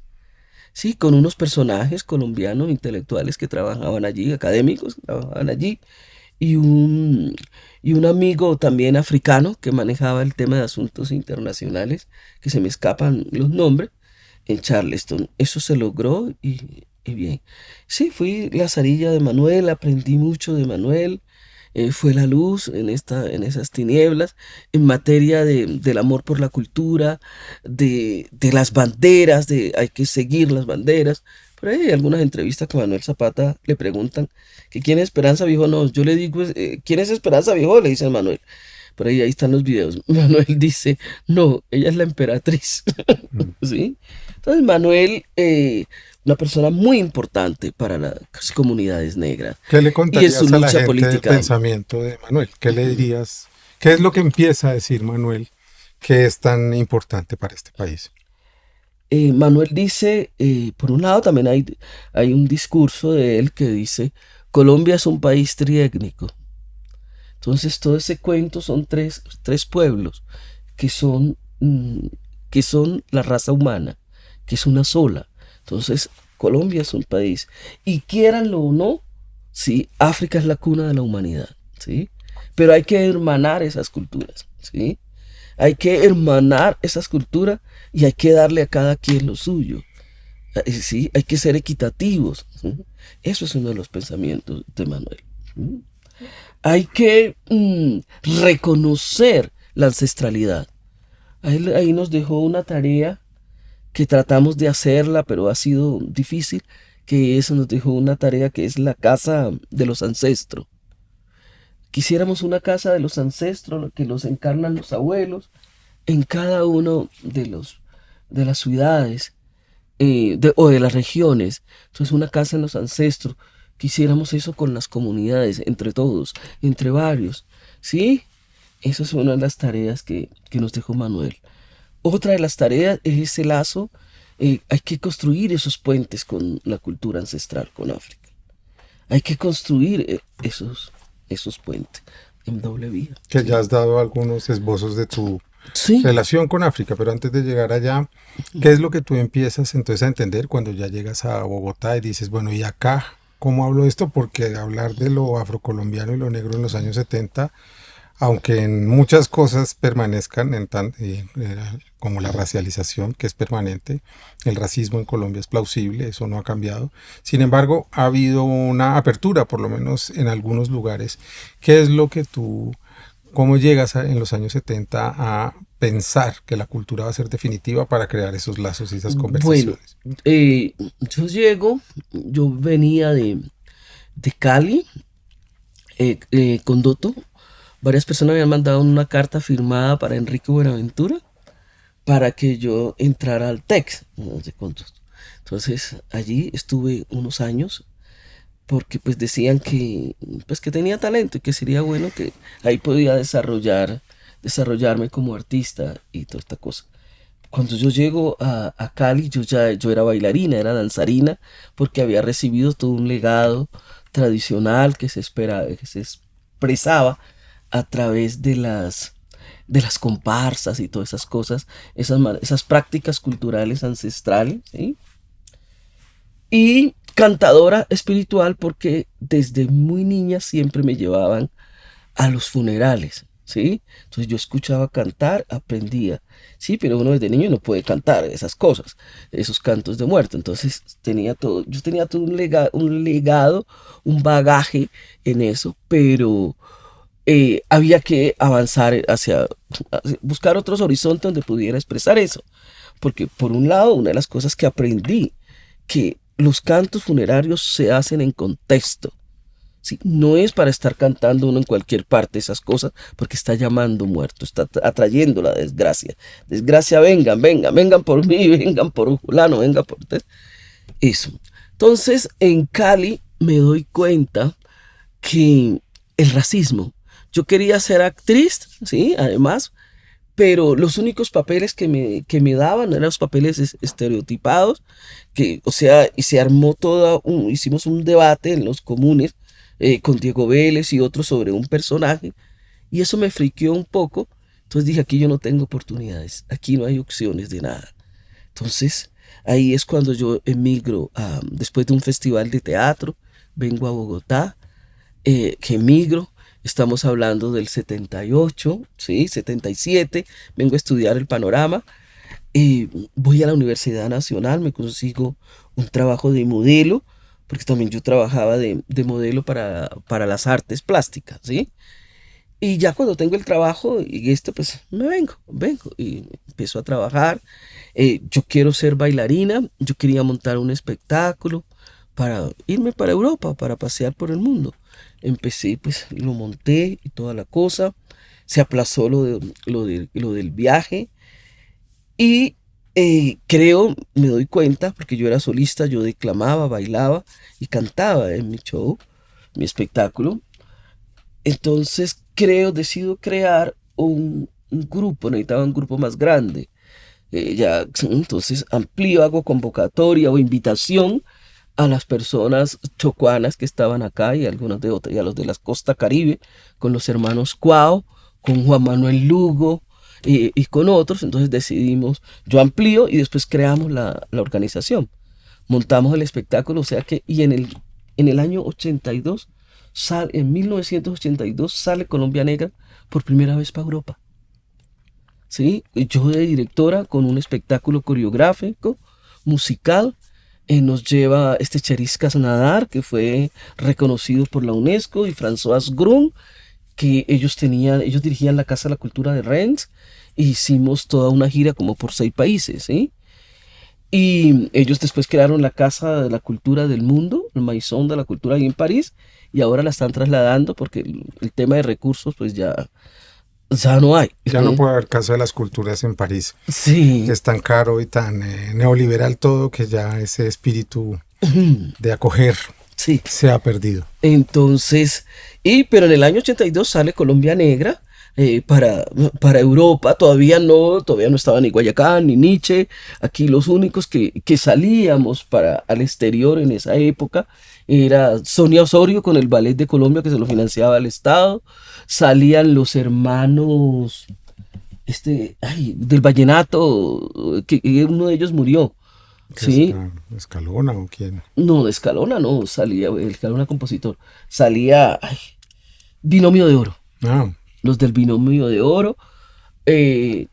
Sí, con unos personajes colombianos intelectuales que trabajaban allí, académicos que trabajaban allí, y un, y un amigo también africano que manejaba el tema de asuntos internacionales, que se me escapan los nombres, en Charleston. Eso se logró y bien. Sí, fui la zarilla de Manuel, aprendí mucho de Manuel. Fue la luz en esas tinieblas, en materia del amor por la cultura, de las banderas, de hay que seguir las banderas. Por ahí hay algunas entrevistas que Manuel Zapata le preguntan que quién es Esperanza Viejo. No, yo le digo, ¿quién es Esperanza Viejo? Le dice Manuel. Por ahí están los videos. Manuel dice, no, ella es la emperatriz. Mm. ¿Sí? Entonces Manuel, una persona muy importante para las comunidades negras ¿Qué le y en su contarías a la lucha gente del política. pensamiento de Manuel? ¿Qué le dirías? ¿Qué es lo que empieza a decir Manuel que es tan importante para este país? Manuel dice, por un lado también hay un discurso de él que dice, Colombia es un país triétnico. Entonces todo ese cuento son tres pueblos que son, que son la raza humana, que es una sola. Entonces Colombia es un país. Y quieranlo o no, sí, África es la cuna de la humanidad, ¿sí? Pero hay que hermanar esas culturas, ¿sí? Hay que hermanar esas culturas y hay que darle a cada quien lo suyo. Sí, hay que ser equitativos. ¿Sí? Eso es uno de los pensamientos de Manuel. ¿Sí? Hay que reconocer la ancestralidad. Ahí nos dejó una tarea que tratamos de hacerla, pero ha sido difícil, que eso nos dejó una tarea que es la casa de los ancestros. Quisiéramos una casa de los ancestros que los encarnan los abuelos en cada uno de las ciudades o de las regiones. Entonces una casa en los ancestros. Quisiéramos eso con las comunidades, entre todos, entre varios. ¿Sí? Esa es una de las tareas que nos dejó Manuel. Otra de las tareas es ese lazo hay que construir esos puentes con la cultura ancestral, con África. Hay que construir esos puentes en doble vía. Que Sí. ya has dado algunos esbozos de tu Sí. relación con África, pero antes de llegar allá, ¿qué es lo que tú empiezas entonces a entender cuando ya llegas a Bogotá y dices, bueno, ¿y acá cómo hablo de esto? Porque hablar de lo afrocolombiano y lo negro en los años 70, aunque en muchas cosas permanezcan como la racialización, que es permanente, el racismo en Colombia es plausible, eso no ha cambiado. Sin embargo, ha habido una apertura, por lo menos en algunos lugares. ¿Qué es lo que tú, cómo llegas en los años 70 a pensar que la cultura va a ser definitiva para crear esos lazos y esas Bueno, conversaciones? yo venía de Cali, con Doto. Varias personas me habían mandado una carta firmada para Enrique Buenaventura para que yo entrara al TEC, no sé cuántos. Entonces allí estuve unos años porque pues decían que pues que tenía talento y que sería bueno, que ahí podía desarrollarme como artista y toda esta cosa. Cuando yo llego a Cali, yo era bailarina, era danzarina, porque había recibido todo un legado tradicional que se expresaba a través de las comparsas y todas esas cosas, esas prácticas culturales ancestrales, ¿sí? Y cantadora espiritual porque desde muy niña siempre me llevaban a los funerales, ¿sí? Entonces yo escuchaba cantar, aprendía, sí, pero uno desde niño no puede cantar esas cosas, esos cantos de muerto. Entonces yo tenía todo un bagaje en eso, pero había que avanzar hacia buscar otros horizontes donde pudiera expresar eso. Porque por un lado, una de las cosas que aprendí, que los cantos funerarios se hacen en contexto. ¿Sí? No es para estar cantando uno en cualquier parte esas cosas, porque está llamando muerto, está atrayendo la desgracia. Desgracia, vengan, vengan, vengan por mí, vengan por fulano, vengan por usted. Eso. Entonces, en Cali me doy cuenta que el racismo. Yo quería ser actriz, ¿sí? Además, pero los únicos papeles que me daban eran los papeles estereotipados, que, o sea, y se armó hicimos un debate en los comunes con Diego Vélez y otros sobre un personaje, y eso me friqueó un poco. Entonces dije, aquí yo no tengo oportunidades, aquí no hay opciones de nada. Entonces, ahí es cuando yo emigro, después de un festival de teatro, vengo a Bogotá, que emigro. Estamos hablando del 78, ¿sí? 77, vengo a estudiar el panorama, voy a la Universidad Nacional, me consigo un trabajo de modelo, porque también yo trabajaba de modelo para las artes plásticas, ¿sí? Y ya cuando tengo el trabajo y esto, pues me vengo y empiezo a trabajar. Yo quiero ser bailarina, yo quería montar un espectáculo para irme para Europa, para pasear por el mundo. Empecé, pues lo monté y toda la cosa. Se aplazó lo del viaje. Y me doy cuenta, porque yo era solista, yo declamaba, bailaba y cantaba en mi show, mi espectáculo. Entonces decido crear un grupo, necesitaba un grupo más grande. Entonces amplío, hago convocatoria o invitación a las personas chocuanas que estaban acá y algunos de otras, y a los de la costa Caribe, con los hermanos Cuau, con Juan Manuel Lugo y con otros. Entonces decidimos, yo amplío y después creamos la organización. Montamos el espectáculo, o sea que, en el año 82, en 1982 sale Colombia Negra por primera vez para Europa. ¿Sí? Yo de directora con un espectáculo coreográfico, musical, nos lleva Cheriscas Nadar, que fue reconocido por la UNESCO, y François Grun, que ellos dirigían la Casa de la Cultura de Rennes, e hicimos toda una gira como por 6 países, ¿sí? Y ellos después crearon la Casa de la Cultura del Mundo, el Maison de la Cultura ahí en París, y ahora la están trasladando porque el tema de recursos pues ya no hay. Ya no puede haber Casa de las Culturas en París. Sí. Es tan caro y tan neoliberal todo que ya ese espíritu de acoger se ha perdido. Entonces, pero en el año 82 sale Colombia Negra, para Europa. Todavía no estaba ni Guayacán ni Nietzsche. Aquí los únicos que salíamos al exterior en esa época era Sonia Osorio con el Ballet de Colombia, que se lo financiaba el Estado. Salían los hermanos del vallenato, que uno de ellos murió. Sí, ¿Escalona o quién? no, de Escalona no, salía, el Escalona compositor, salía Binomio de Oro, Ah, los del Binomio de Oro, eh,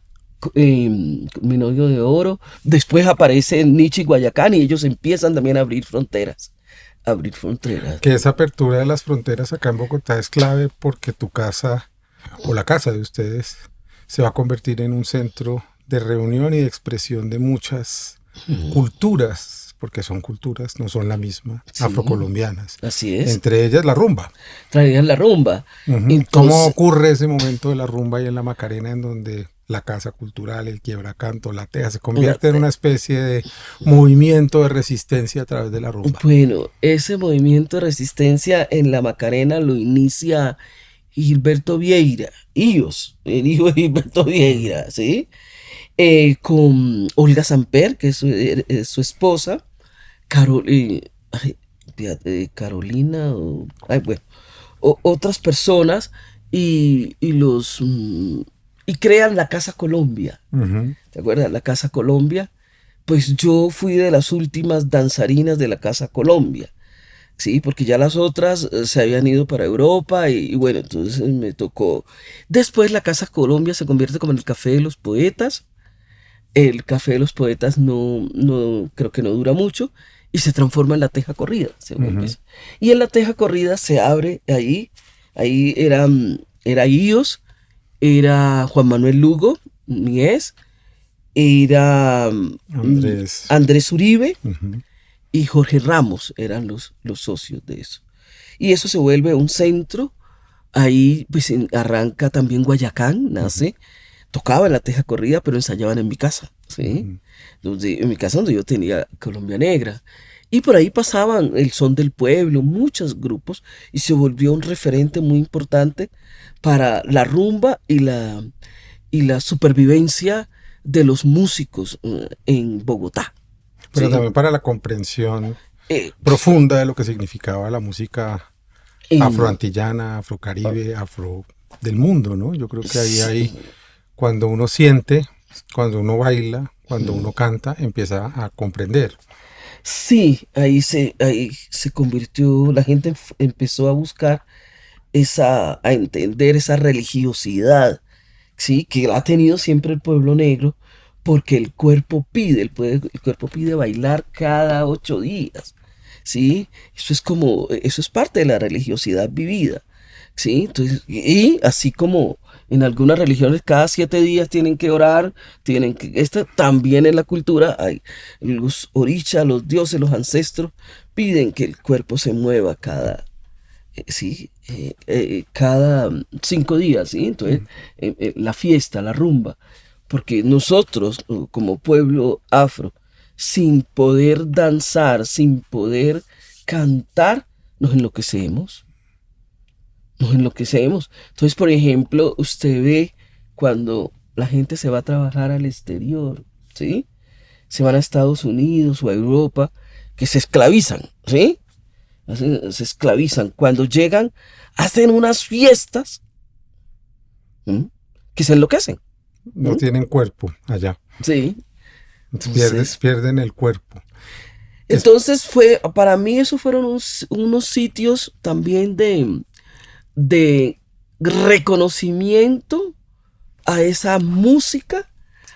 Binomio de Oro, después aparecen Nietzsche y Guayacán y ellos empiezan también a abrir fronteras. que esa apertura de las fronteras acá en Bogotá es clave porque tu casa o la casa de ustedes se va a convertir en un centro de reunión y de expresión de muchas culturas, porque son culturas, no son la misma, Sí, afrocolombianas. así es, Entre ellas la rumba. traían la rumba. Ujú. ¿Cómo Entonces, ocurre ese momento de la rumba y en la Macarena en donde la casa cultural, el quiebracanto, la teja se convierte en una especie de movimiento de resistencia a través de la rumba? bueno, ese movimiento de resistencia en la Macarena lo inicia Gilberto Vieira, el hijo de Gilberto Vieira, ¿sí? Con Olga Samper, que es su esposa, ay, Carolina, bueno, otras personas, y crean la Casa Colombia. Ujú. ¿Te acuerdas? La Casa Colombia. Pues yo fui de las últimas danzarinas de la Casa Colombia. Sí, porque ya las otras se habían ido para Europa y bueno, entonces me tocó. Después la Casa Colombia se convierte como en el Café de los Poetas. El Café de los Poetas creo que no dura mucho y se transforma en la Teja Corrida. Y en la Teja Corrida se abre ahí era IOS, era Juan Manuel Lugo, Mies, era Andrés. Andrés Uribe Ujú. y Jorge Ramos eran los socios de eso. Y eso se vuelve un centro. Ahí pues arranca también Guayacán, nace. Tocaba en la Teja Corrida, pero ensayaban en mi casa, ¿sí? En mi casa donde yo tenía Colombia Negra. Y por ahí pasaban el Son del Pueblo, muchos grupos, y se volvió un referente muy importante para la rumba y la supervivencia de los músicos en Bogotá. Pero ¿Sí? también para la comprensión Eh, profunda de lo que significaba la música en- afroantillana, afrocaribe, afro del mundo, ¿no? Yo creo que ahí sí, cuando uno siente, cuando uno baila, cuando uno canta, empieza a comprender. sí, ahí se convirtió, la gente empezó a buscar a entender esa religiosidad, ¿sí? Que ha tenido siempre el pueblo negro, porque el cuerpo pide bailar cada 8 días, ¿sí? Eso es parte de la religiosidad vivida, ¿sí? Entonces, y así como en algunas religiones cada 7 días tienen que orar, esta también en la cultura hay los orishas, los dioses, los ancestros piden que el cuerpo se mueva sí, cada 5 días, ¿sí? Entonces, la fiesta, la rumba, porque nosotros, como pueblo afro, sin poder danzar, sin poder cantar, nos enloquecemos, nos enloquecemos. Entonces, por ejemplo, usted ve cuando la gente se va a trabajar al exterior, ¿sí? Se van a Estados Unidos o a Europa, que se esclavizan, ¿sí? Se esclavizan. Cuando llegan, hacen unas fiestas, ¿m? Que se enloquecen. No ¿M? tienen cuerpo allá. Sí. Entonces, Pierden el cuerpo. Es, entonces para mí esos fueron unos sitios también de reconocimiento a esa música,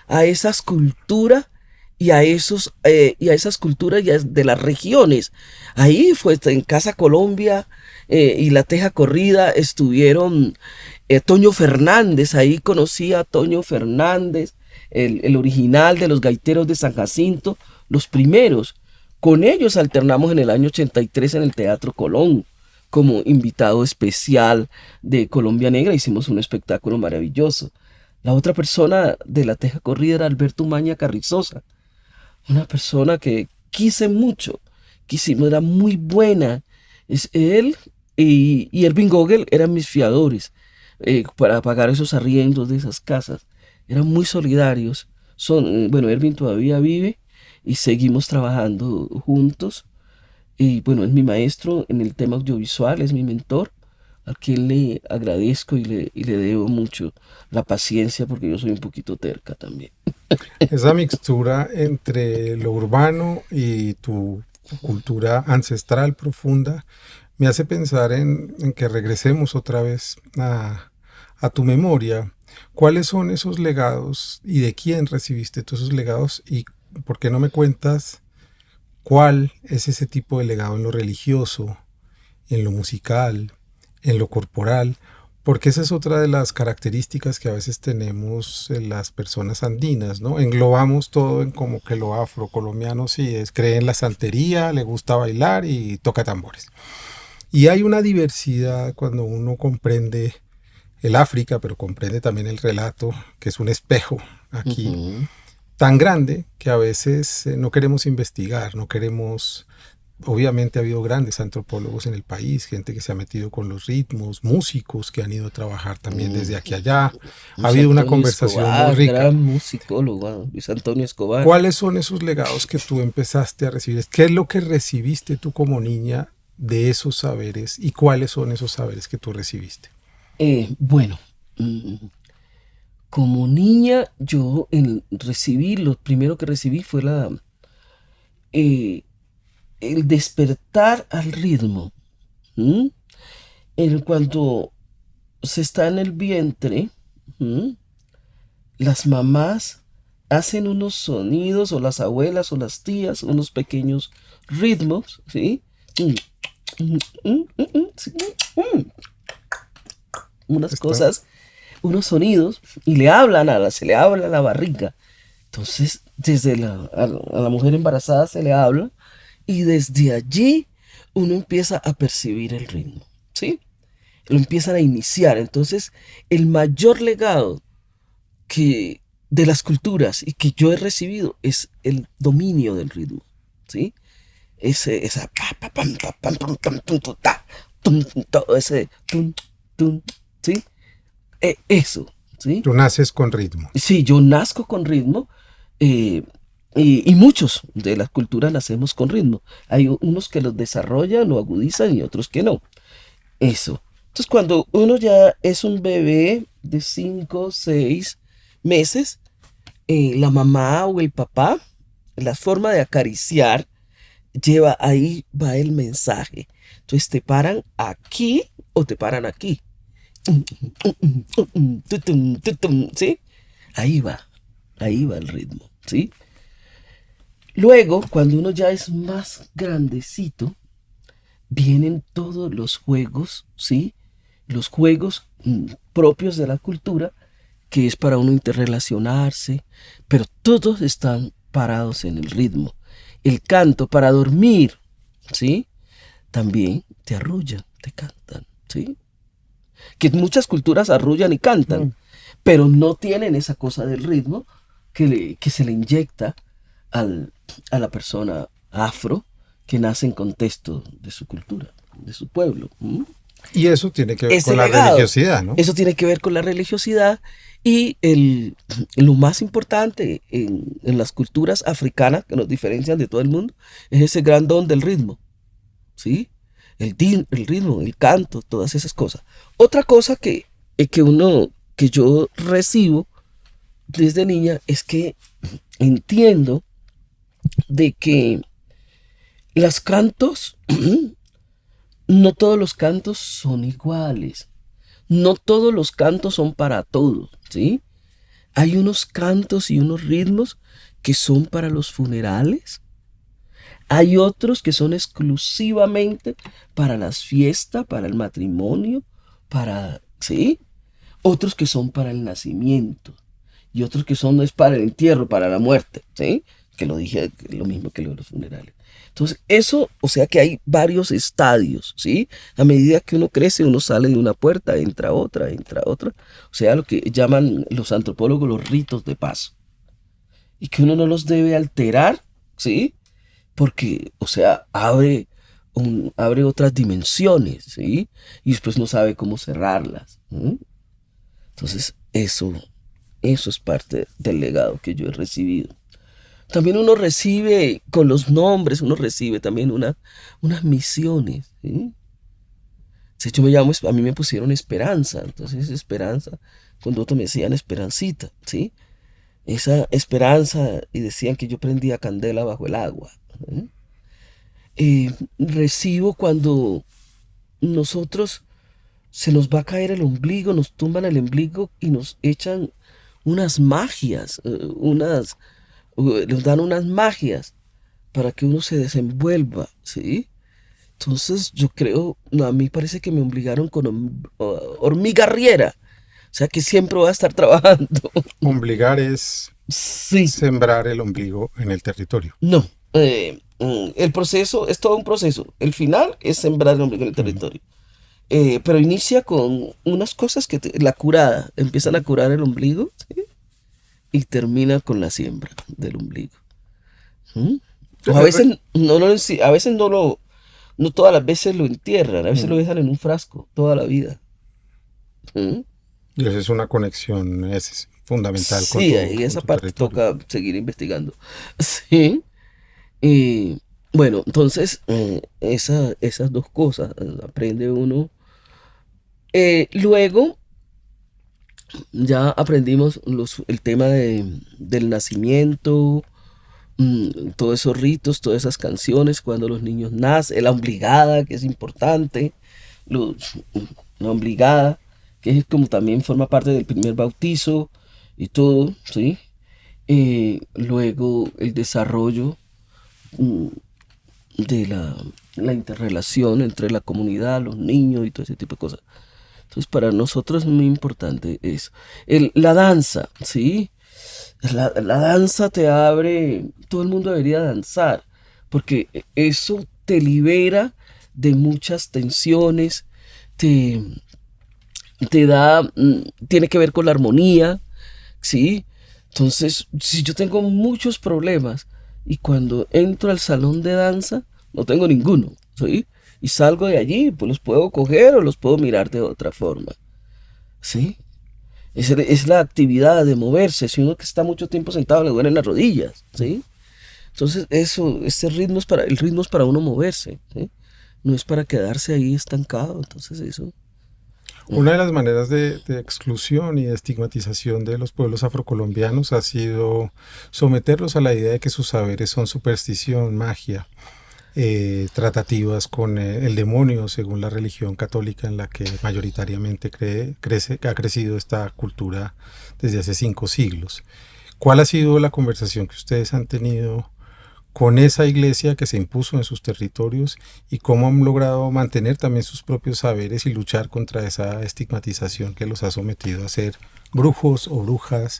a esas culturas y a esas culturas de las regiones. Ahí fue en Casa Colombia y la Teja Corrida estuvieron Toño Fernández, ahí conocí a Toño Fernández, el original de los gaiteros de San Jacinto, los primeros. Con ellos alternamos en el año 83 en el Teatro Colón como invitado especial de Colombia Negra. Hicimos un espectáculo maravilloso. La otra persona de la Teja Corrida era Alberto Umaña Carrizosa, una persona que quise mucho, era muy buena. Él y Ervin Gogel eran mis fiadores. para pagar esos arriendos de esas casas. Eran muy solidarios. Bueno, Ervin todavía vive y seguimos trabajando juntos. Y bueno, es mi maestro en el tema audiovisual, es mi mentor, al que le agradezco y le debo mucho la paciencia porque yo soy un poquito terca también. Esa mixtura entre lo urbano y tu cultura ancestral profunda me hace pensar en que regresemos otra vez a tu memoria. ¿Cuáles son esos legados y de quién recibiste todos esos legados? ¿Y por qué no me cuentas cuál es ese tipo de legado en lo religioso, en lo musical, en lo corporal? Porque esa es otra de las características que a veces tenemos en las personas andinas, ¿no? Englobamos todo en como que lo afrocolombiano sí es, cree en la santería, le gusta bailar y toca tambores. Y hay una diversidad cuando uno comprende el África, pero comprende también el relato, que es un espejo aquí, Ujú. tan grande que a veces no queremos investigar, no queremos. Obviamente ha habido grandes antropólogos en el país, gente que se ha metido con los ritmos, músicos que han ido a trabajar también Mm, desde aquí a allá. Ha Luis habido una Antonio conversación muy Escobar, rica. gran musicólogo, Luis Antonio Escobar. ¿Cuáles son esos legados que tú empezaste a recibir? ¿Qué es lo que recibiste tú como niña de esos saberes y cuáles son esos saberes que tú recibiste? Bueno, como niña yo lo primero que recibí fue eh, el despertar al ritmo. ¿M? Cuando se está en el vientre, ¿m? Las mamás hacen unos sonidos, o las abuelas o las tías, unos pequeños ritmos, ¿sí? Sí, unas Está, cosas, unos sonidos, y le hablan se le habla a la barriga. Entonces, desde a la mujer embarazada se le habla, y desde allí uno empieza a percibir el ritmo, ¿sí? Lo empiezan a iniciar. Entonces, el mayor legado que de las culturas y que yo he recibido es el dominio del ritmo, ¿sí? Esa pa, pa, pam, pa, pam, pam, pam, tum, tu, ta, todo ese tum, tum, ¿sí? Eso, ¿sí? tú naces con ritmo. Sí, yo nazco con ritmo, eh, y muchos de las culturas nacemos con ritmo. Hay unos que los desarrollan o agudizan y otros que no. Eso. Entonces, cuando uno ya es un bebé de 5, 6 meses, la mamá o el papá, la forma de acariciar, ahí va el mensaje. Entonces, te paran aquí o te paran aquí. ¿Sí? Ahí ahí va el ritmo, ¿sí? Luego, cuando uno ya es más grandecito, vienen todos los juegos, ¿sí? Los juegos propios de la cultura, que es para uno interrelacionarse, pero todos están parados en el ritmo. El canto para dormir, ¿sí? También te arrullan, te cantan, ¿sí? Que muchas culturas arrullan y cantan, Mm. pero no tienen esa cosa del ritmo que se le inyecta al, a la persona afro que nace en contexto de su cultura, de su pueblo. ¿M? Y eso tiene que ver Ese con la legado, religiosidad, ¿no? eso tiene que ver con la religiosidad y lo más importante en las culturas africanas que nos diferencian de todo el mundo es ese gran don del ritmo, ¿sí? El ritmo, el canto, todas esas cosas. Otra cosa que yo recibo desde niña es que entiendo de que los cantos, no todos los cantos son iguales. No todos los cantos son para todos, ¿sí? Hay unos cantos y unos ritmos que son para los funerales. Hay otros que son exclusivamente para las fiestas, para el matrimonio, ¿sí? Otros que son para el nacimiento. Y otros que son es para el entierro, para la muerte, ¿sí? Que lo dije, lo mismo que lo de los funerales. Entonces, eso, o sea que hay varios estadios, ¿sí? A medida que uno crece, uno sale de una puerta, entra otra, entra otra. O sea, lo que llaman los antropólogos los ritos de paso. Y que uno no los debe alterar, ¿sí? Porque, o sea, abre otras dimensiones, ¿sí? Y después no sabe cómo cerrarlas. ¿Sí? Entonces, eso es parte del legado que yo he recibido. También uno recibe, con los nombres, uno recibe también unas misiones, ¿sí? De hecho, a mí me pusieron Esperanza, entonces Esperanza, cuando otros me decían Esperancita, ¿sí? Esa esperanza, y decían que yo prendía candela bajo el agua. ¿Sí? Recibo cuando nosotros se nos va a caer el ombligo, nos tumban el ombligo y nos echan unas magias, nos dan unas magias para que uno se desenvuelva, ¿sí? Entonces yo creo, no, a mí parece que me obligaron con hormiga arriera, o sea que siempre voy a estar trabajando. Ombligar es Sí, sembrar el ombligo en el territorio. no. El proceso es todo un proceso. El final es sembrar el ombligo en el territorio. Pero inicia con unas cosas la curada, empiezan a curar el ombligo, ¿sí? Y termina con la siembra del ombligo. ¿Mm? O a veces a veces no todas las veces lo entierran, a veces lo dejan en un frasco toda la vida. ¿Mm? Y esa es una conexión es fundamental Sí, y con esa tu parte territorio. toca seguir investigando. Sí. Y bueno, entonces esas dos cosas aprende uno. Luego ya aprendimos el tema del nacimiento, todos esos ritos, todas esas canciones, cuando los niños nacen, la obligada, que es importante, los- la obligada, que es como también forma parte del primer bautizo y todo, ¿sí? Luego el desarrollo mm, de la interrelación entre la comunidad, los niños y todo ese tipo de cosas. Entonces, para nosotros es muy importante eso. La danza, ¿sí? La danza te abre, todo el mundo debería danzar, porque eso te libera de muchas tensiones, te, te da, tiene que ver con la armonía, ¿sí? Entonces, si yo tengo muchos problemas y cuando entro al salón de danza, no tengo ninguno, ¿sí? Y salgo de allí, pues los puedo coger o los puedo mirar de otra forma, ¿sí? Es la actividad de moverse. Si uno que está mucho tiempo sentado le duelen las rodillas, ¿sí? Entonces, el ritmo es para uno moverse, ¿sí? No es para quedarse ahí estancado. Entonces, eso. Una de las maneras de exclusión y de estigmatización de los pueblos afrocolombianos ha sido someterlos a la idea de que sus saberes son superstición, magia, tratativas con el demonio, según la religión católica en la que mayoritariamente ha crecido esta cultura desde hace 5 siglos. ¿Cuál ha sido la conversación que ustedes han tenido con esa iglesia que se impuso en sus territorios y cómo han logrado mantener también sus propios saberes y luchar contra esa estigmatización que los ha sometido a ser brujos o brujas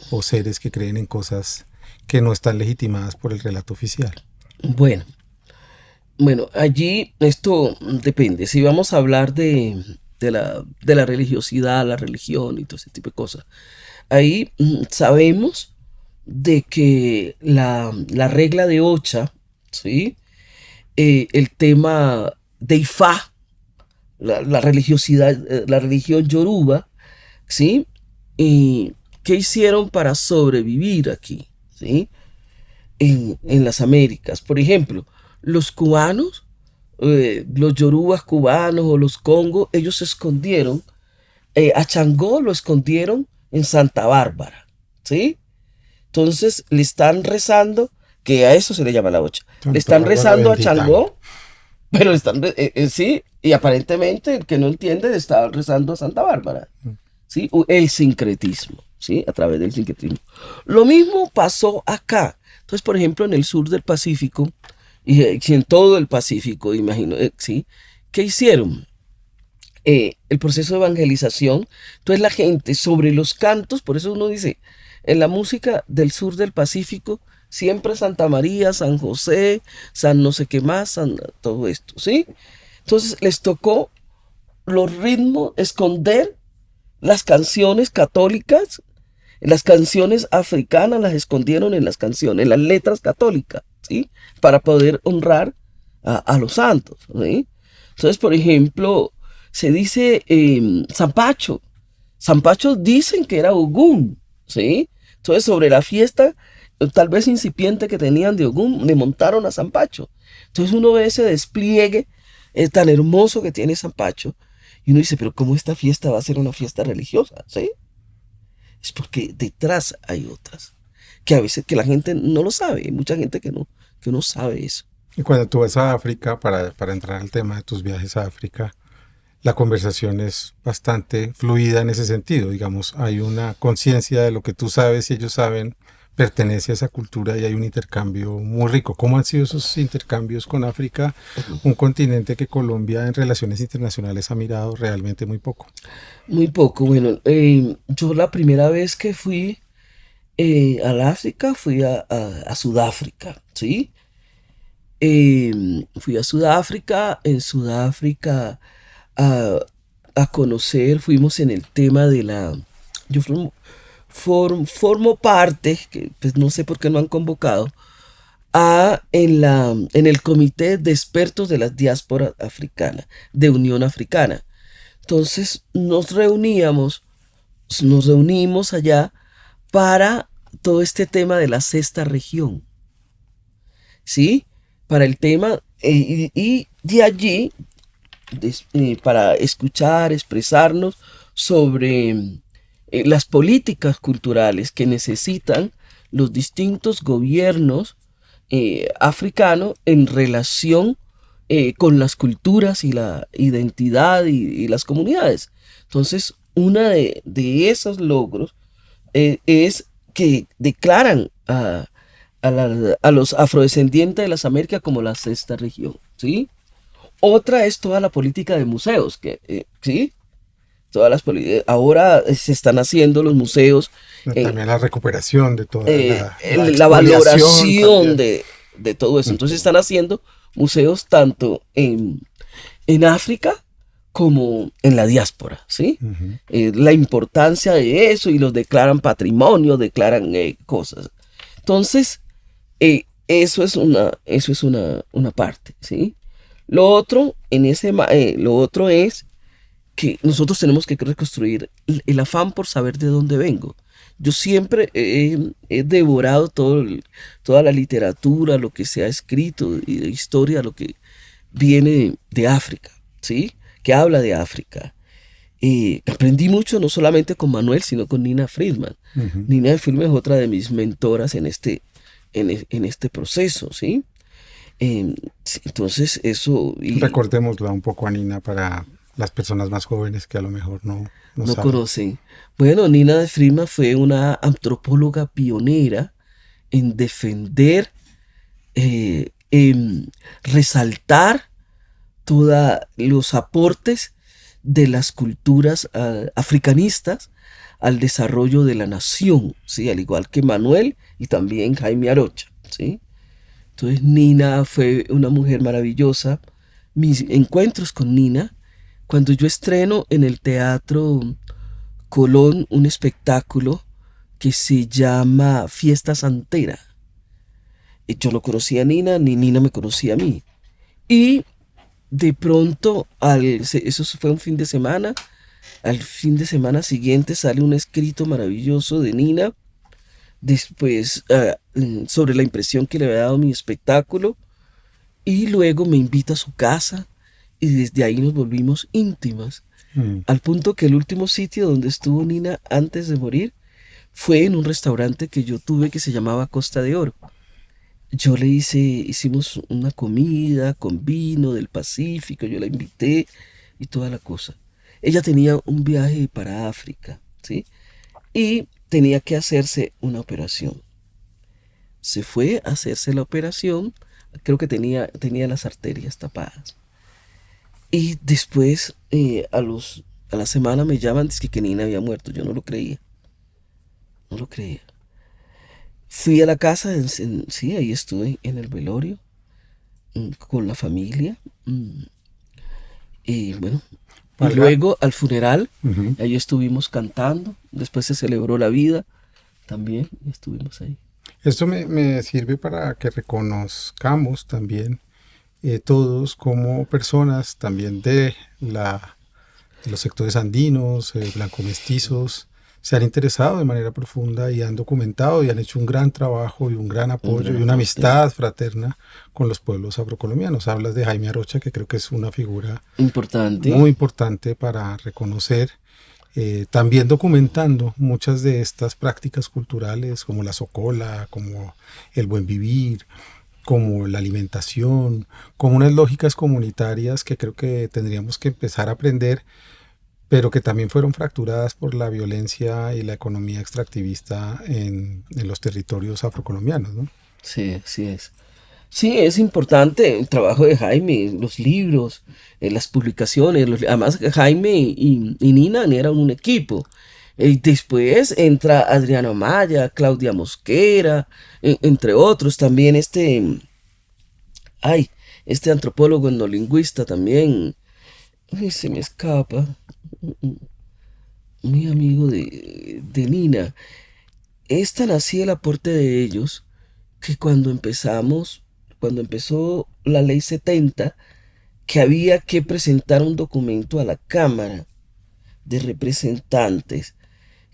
o seres que creen en cosas que no están legitimadas por el relato oficial? Bueno, bueno, allí esto depende. Si vamos a hablar de la religiosidad, la religión y todo ese tipo de cosas, ahí sabemos de que la regla de Ocha, ¿sí? El tema de Ifá, la religiosidad, la religión yoruba, ¿sí? Y qué hicieron para sobrevivir aquí, ¿sí? En las Américas. Por ejemplo, los cubanos, los yorubas cubanos o los congos, ellos se escondieron, a Changó lo escondieron en Santa Bárbara, ¿sí? Entonces le están rezando, que a eso se le llama la ocha. Le Santa están Bárbara rezando a bendita. Changó, pero sí, y aparentemente el que no entiende está rezando a Santa Bárbara, ¿sí? El sincretismo, ¿sí? A través del sincretismo. Lo mismo pasó acá. Entonces, por ejemplo, en el sur del Pacífico, y en todo el Pacífico, imagino, ¿sí? ¿Qué hicieron? El proceso de evangelización. Entonces la gente sobre los cantos, por eso uno dice, en la música del sur del Pacífico, siempre Santa María, San José, San no sé qué más, todo esto, ¿sí? Entonces les tocó los ritmos, esconder las canciones católicas, las canciones africanas las escondieron en las canciones, en las letras católicas, ¿sí? Para poder honrar a los santos, ¿sí? Entonces, por ejemplo, se dice zapacho. Zampacho dicen que era Ogún, ¿sí? Entonces, sobre la fiesta, tal vez incipiente que tenían de Ogún, le montaron a Zampacho. Entonces uno ve ese despliegue tan hermoso que tiene Zampacho y uno dice, pero ¿cómo esta fiesta va a ser una fiesta religiosa? ¿Sí? Es porque detrás hay otras, que a veces que la gente no lo sabe, hay mucha gente que no sabe eso. Y cuando tú vas a África, para entrar al tema de tus viajes a África, la conversación es bastante fluida en ese sentido. Digamos, hay una conciencia de lo que tú sabes y ellos saben, pertenece a esa cultura y hay un intercambio muy rico. ¿Cómo han sido esos intercambios con África? Un continente que Colombia en relaciones internacionales ha mirado realmente muy poco. Muy poco, bueno, yo la primera vez que fui al África fui a Sudáfrica, ¿sí? Fui a Sudáfrica, en Sudáfrica a, a conocer, fuimos en el tema de la... Yo formo parte, que pues no sé por qué no han convocado, en el Comité de Expertos de la Diáspora Africana, de Unión Africana. Entonces nos reunimos allá para todo este tema de la sexta región, ¿sí? Para el tema, y de allí, para escuchar, expresarnos sobre las políticas culturales que necesitan los distintos gobiernos africanos en relación con las culturas y la identidad y las comunidades. Entonces, una de esos logros es que declaran a los afrodescendientes de las Américas como la sexta región, ¿sí? Otra es toda la política de museos, ¿sí? Ahora se están haciendo los museos. También la recuperación de toda La valoración también. de todo eso. Entonces están haciendo museos tanto en África como en la diáspora, ¿sí? Ujú. La importancia de eso y los declaran patrimonio, declaran cosas. Entonces, eso es una parte, ¿sí? Lo otro, lo otro es que nosotros tenemos que reconstruir el afán por saber de dónde vengo. Yo siempre he devorado toda la literatura, lo que se ha escrito y de historia, lo que viene de África, ¿sí? Que habla de África. Aprendí mucho no solamente con Manuel, sino con Nina Friedman. Ujú. Nina Friedman es otra de mis mentoras en este proceso, ¿sí? Sí, entonces eso... Recordémosla un poco a Nina para las personas más jóvenes que a lo mejor no No saben. conocen. Bueno, Nina de Friedman fue una antropóloga pionera en defender, en resaltar todos los aportes de las culturas africanistas al desarrollo de la nación, ¿sí? Al igual que Manuel y también Jaime Arocha, ¿sí? Entonces Nina fue una mujer maravillosa. Mis encuentros con Nina, cuando yo estreno en el Teatro Colón un espectáculo que se llama Fiesta Santera. Yo no conocía a Nina, ni Nina me conocía a mí. Y de pronto, eso fue un fin de semana, al fin de semana siguiente sale un escrito maravilloso de Nina, después sobre la impresión que le había dado mi espectáculo, y luego me invita a su casa, y desde ahí nos volvimos íntimas, Mm. al punto que el último sitio donde estuvo Nina antes de morir fue en un restaurante que yo tuve que se llamaba Costa de Oro. Hicimos una comida con vino del Pacífico, yo la invité y toda la cosa. Ella tenía un viaje para África, ¿sí? Y tenía que hacerse una operación. Se fue a hacerse la operación, creo que tenía las arterias tapadas. Y después, a la semana me llaman, dice que Nina había muerto. Yo no lo creía, no lo creía. Fui a la casa, sí, ahí estuve en el velorio, con la familia. Y bueno, y Valga, luego al funeral, ujú. ahí estuvimos cantando. Después se celebró la vida también, y estuvimos ahí. Esto me sirve para que reconozcamos también todos como personas también los sectores andinos, blanco-mestizos, se han interesado de manera profunda y han documentado y han hecho un gran trabajo y un gran apoyo y una amistad fraterna con los pueblos afrocolombianos. Hablas de Jaime Arocha, que creo que es una figura Importante. muy importante para reconocer, también documentando muchas de estas prácticas culturales como la socola, como el buen vivir, como la alimentación, como unas lógicas comunitarias que creo que tendríamos que empezar a aprender, pero que también fueron fracturadas por la violencia y la economía extractivista en los territorios afrocolombianos, ¿no? Sí, sí es. Sí, es importante el trabajo de Jaime, los libros, las publicaciones. Además, Jaime y Nina eran un equipo. Después entra Adriano Maya, Claudia Mosquera, entre otros. También este antropólogo etnolingüista también. Ay, se me escapa. Mi amigo de Nina. Es tan así el aporte de ellos que cuando empezó la ley 70, que había que presentar un documento a la Cámara de Representantes,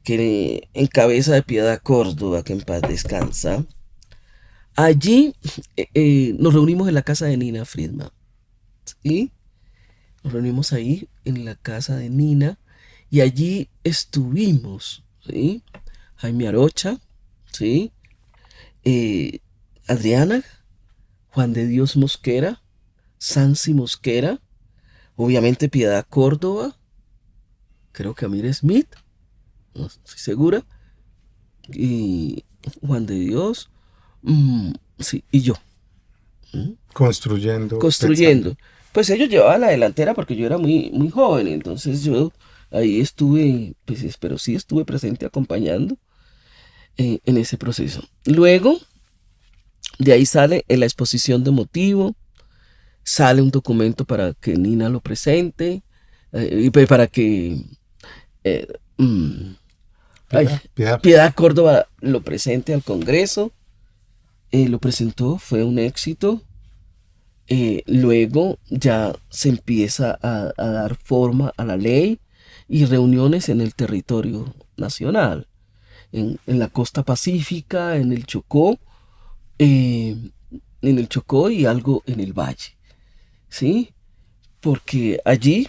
que en cabeza de Piedad Córdoba, que en paz descansa, allí nos reunimos en la casa de Nina Friedman. ¿Sí? Nos reunimos ahí en la casa de Nina y allí estuvimos, ¿sí? Jaime Arocha, ¿sí? Adriana, Juan de Dios Mosquera, Sansi Mosquera, obviamente Piedad Córdoba, creo que Amir Smith, no estoy segura, y Juan de Dios, sí, y yo. Construyendo. Construyendo. Pues ellos llevaban la delantera porque yo era muy, muy joven, entonces yo ahí estuve, pues, pero sí estuve presente acompañando en ese proceso. Luego, de ahí sale en la exposición de motivo, sale un documento para que Nina lo presente, y para que Piedad Córdoba lo presente al Congreso. Lo presentó, fue un éxito. Luego ya se empieza a dar forma a la ley y reuniones en el territorio nacional, en la costa pacífica, en el Chocó, y algo en el valle, ¿sí? Porque allí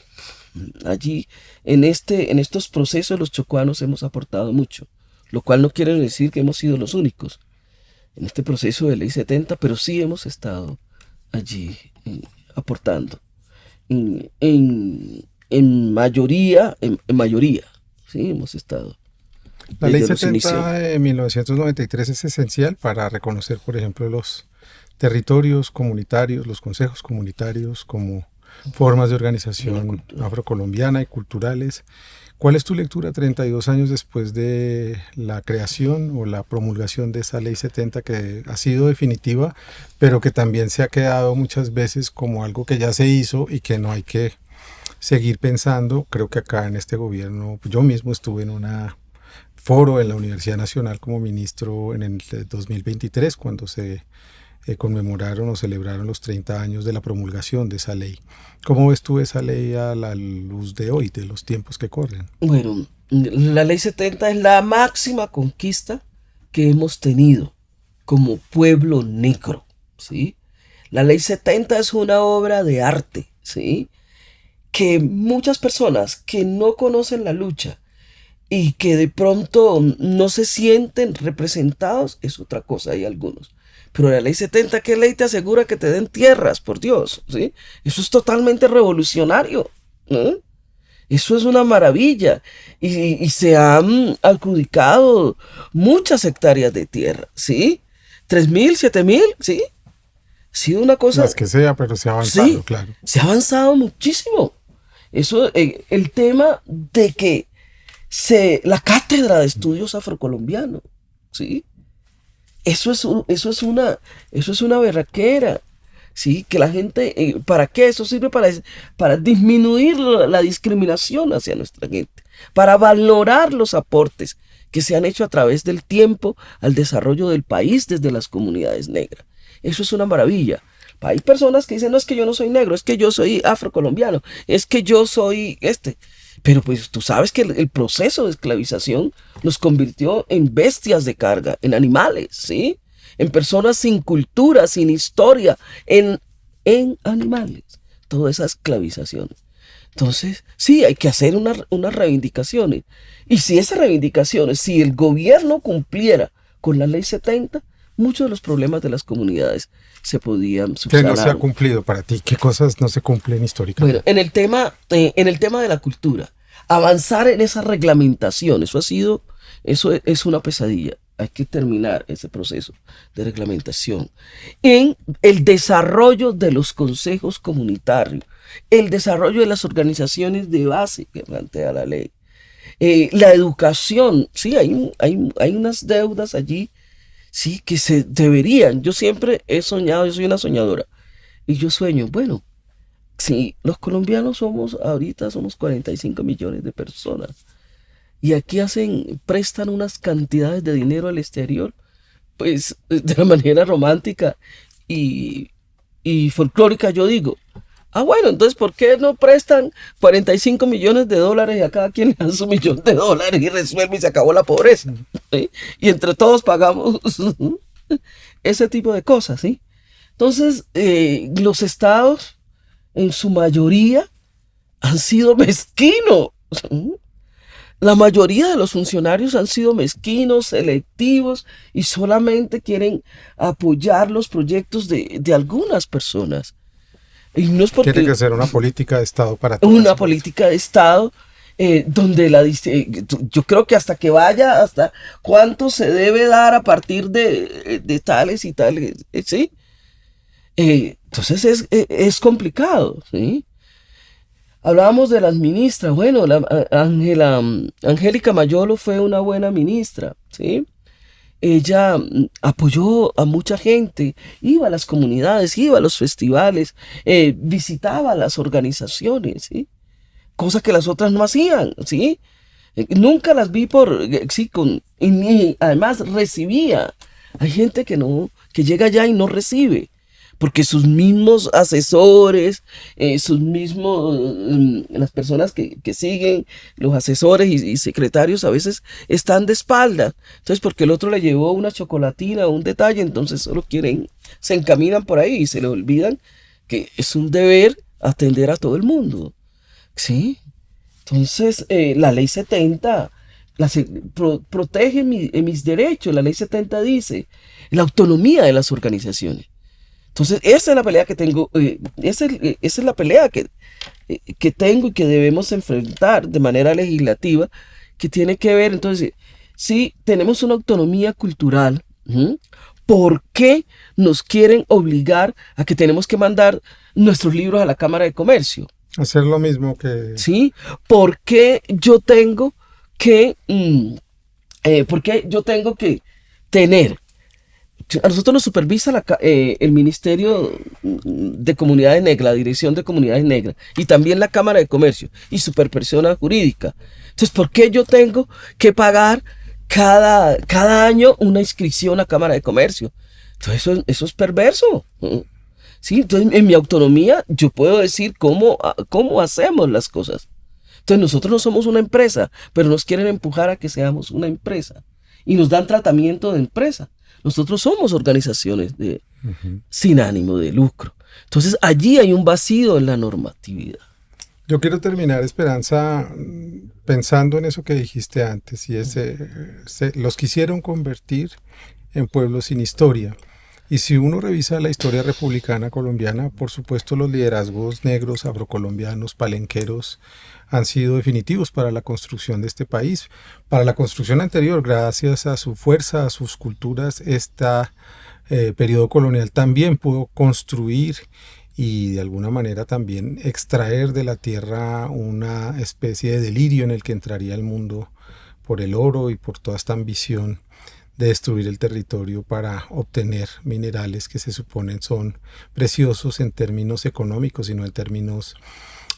en estos procesos los chocuanos hemos aportado mucho, lo cual no quiere decir que hemos sido los únicos en este proceso de ley 70, pero sí hemos estado allí aportando en mayoría, sí, hemos estado. La ley 70 de 1993 es esencial para reconocer, por ejemplo, los territorios comunitarios, los consejos comunitarios como formas de organización afrocolombiana y culturales. ¿Cuál es tu lectura 32 años después de la creación o la promulgación de esa ley 70 que ha sido definitiva, pero que también se ha quedado muchas veces como algo que ya se hizo y que no hay que seguir pensando? Creo que acá en este gobierno, yo mismo estuve en un foro en la Universidad Nacional como ministro en el 2023 cuando se conmemoraron o celebraron los 30 años de la promulgación de esa ley. ¿Cómo ves tú esa ley a la luz de hoy, de los tiempos que corren? Bueno, la ley 70 es la máxima conquista que hemos tenido como pueblo negro, ¿sí? La ley 70 es una obra de arte, ¿sí? Que muchas personas que no conocen la lucha y que de pronto no se sienten representados, es otra cosa, hay algunos. Pero la ley 70, ¿qué ley te asegura que te den tierras, por Dios? ¿Sí? Eso es totalmente revolucionario, ¿no? Eso es una maravilla. Y se han adjudicado muchas hectáreas de tierra, ¿sí? 3.000, 7.000, ¿sí? Ha sido una cosa... Las que sea, pero se ha avanzado, sí, claro. Se ha avanzado muchísimo. Eso, el tema de que la cátedra de estudios afrocolombianos, ¿sí? Eso es una berraquera, ¿sí? Que la gente, ¿para qué? Eso sirve para disminuir la discriminación hacia nuestra gente, para valorar los aportes que se han hecho a través del tiempo al desarrollo del país desde las comunidades negras. Eso es una maravilla. Hay personas que dicen, no, es que yo no soy negro, es que yo soy afrocolombiano, es que yo soy Pero pues tú sabes que el proceso de esclavización nos convirtió en bestias de carga, en animales, ¿sí? En personas sin cultura, sin historia, en animales. Toda esa esclavización. Entonces, sí, hay que hacer unas reivindicaciones. Y si esas reivindicaciones, si el gobierno cumpliera con la ley 70, muchos de los problemas de las comunidades se podían ¿Qué no se ha subsanar. cumplido para ti? ¿Qué cosas no se cumplen históricamente? Bueno, en el tema de la cultura, avanzar en esa reglamentación, eso es una pesadilla. Hay que terminar ese proceso de reglamentación. En el desarrollo de los consejos comunitarios, el desarrollo de las organizaciones de base que plantea la ley. La educación, sí, hay unas deudas allí, sí, que se deberían. Yo siempre he soñado, yo soy una soñadora, y yo sueño, bueno, sí, los colombianos ahorita somos 45 millones de personas. Y aquí prestan unas cantidades de dinero al exterior, pues de una manera romántica y, y folclórica, yo digo. Bueno, entonces, ¿por qué no prestan 45 millones de dólares y a cada quien le dan su millón de dólares y resuelve y se acabó la pobreza? ¿Sí? Y entre todos pagamos ese tipo de cosas, ¿sí? Entonces, los estados, en su mayoría, han sido mezquinos. La mayoría de los funcionarios han sido mezquinos, selectivos y solamente quieren apoyar los proyectos de algunas personas. Y no es porque Tiene que ser una política de Estado para todas. una política de Estado donde yo creo que hasta que vaya, hasta cuánto se debe dar a partir de tales y tales, ¿sí? Entonces es complicado, ¿sí? Hablábamos de las ministras. Bueno, Angélica Mayolo fue una buena ministra, ¿sí? Ella apoyó a mucha gente, iba a las comunidades, iba a los festivales, visitaba las organizaciones, ¿sí? Cosa que las otras no hacían, ¿sí? Nunca las vi y además recibía. Hay gente que llega allá y no recibe. Porque sus mismos asesores, las personas que siguen, los asesores y secretarios a veces están de espaldas. Entonces, porque el otro le llevó una chocolatina o un detalle, entonces se encaminan por ahí y se le olvidan que es un deber atender a todo el mundo. ¿Sí? Entonces, la ley 70 protege mis derechos. La ley 70 dice la autonomía de las organizaciones. Entonces, esa es la pelea que tengo, esa es la pelea que tengo y que debemos enfrentar de manera legislativa, que tiene que ver, entonces, si tenemos una autonomía cultural, ¿por qué nos quieren obligar a que tenemos que mandar nuestros libros a la Cámara de Comercio? Hacer lo mismo que... ¿Sí? ¿Por qué yo tengo que, tener? A nosotros nos supervisa el Ministerio de Comunidades Negras, la Dirección de Comunidades Negras, y también la Cámara de Comercio y Superpersona Jurídica. Entonces, ¿por qué yo tengo que pagar cada año una inscripción a Cámara de Comercio? Entonces, eso es perverso. ¿Sí? Entonces, en mi autonomía, yo puedo decir cómo hacemos las cosas. Entonces, nosotros no somos una empresa, pero nos quieren empujar a que seamos una empresa. Y nos dan tratamiento de empresa. Nosotros somos organizaciones sin ánimo de lucro. Entonces, allí hay un vacío en la normatividad. Yo quiero terminar, Esperanza, pensando en eso que dijiste antes, y los quisieron convertir en pueblos sin historia. Y si uno revisa la historia republicana colombiana, por supuesto los liderazgos negros, afrocolombianos, palenqueros, han sido definitivos para la construcción de este país. Para la construcción anterior, gracias a su fuerza, a sus culturas, periodo colonial también pudo construir y de alguna manera también extraer de la tierra una especie de delirio en el que entraría el mundo por el oro y por toda esta ambición de destruir el territorio para obtener minerales que se suponen son preciosos en términos económicos y no en términos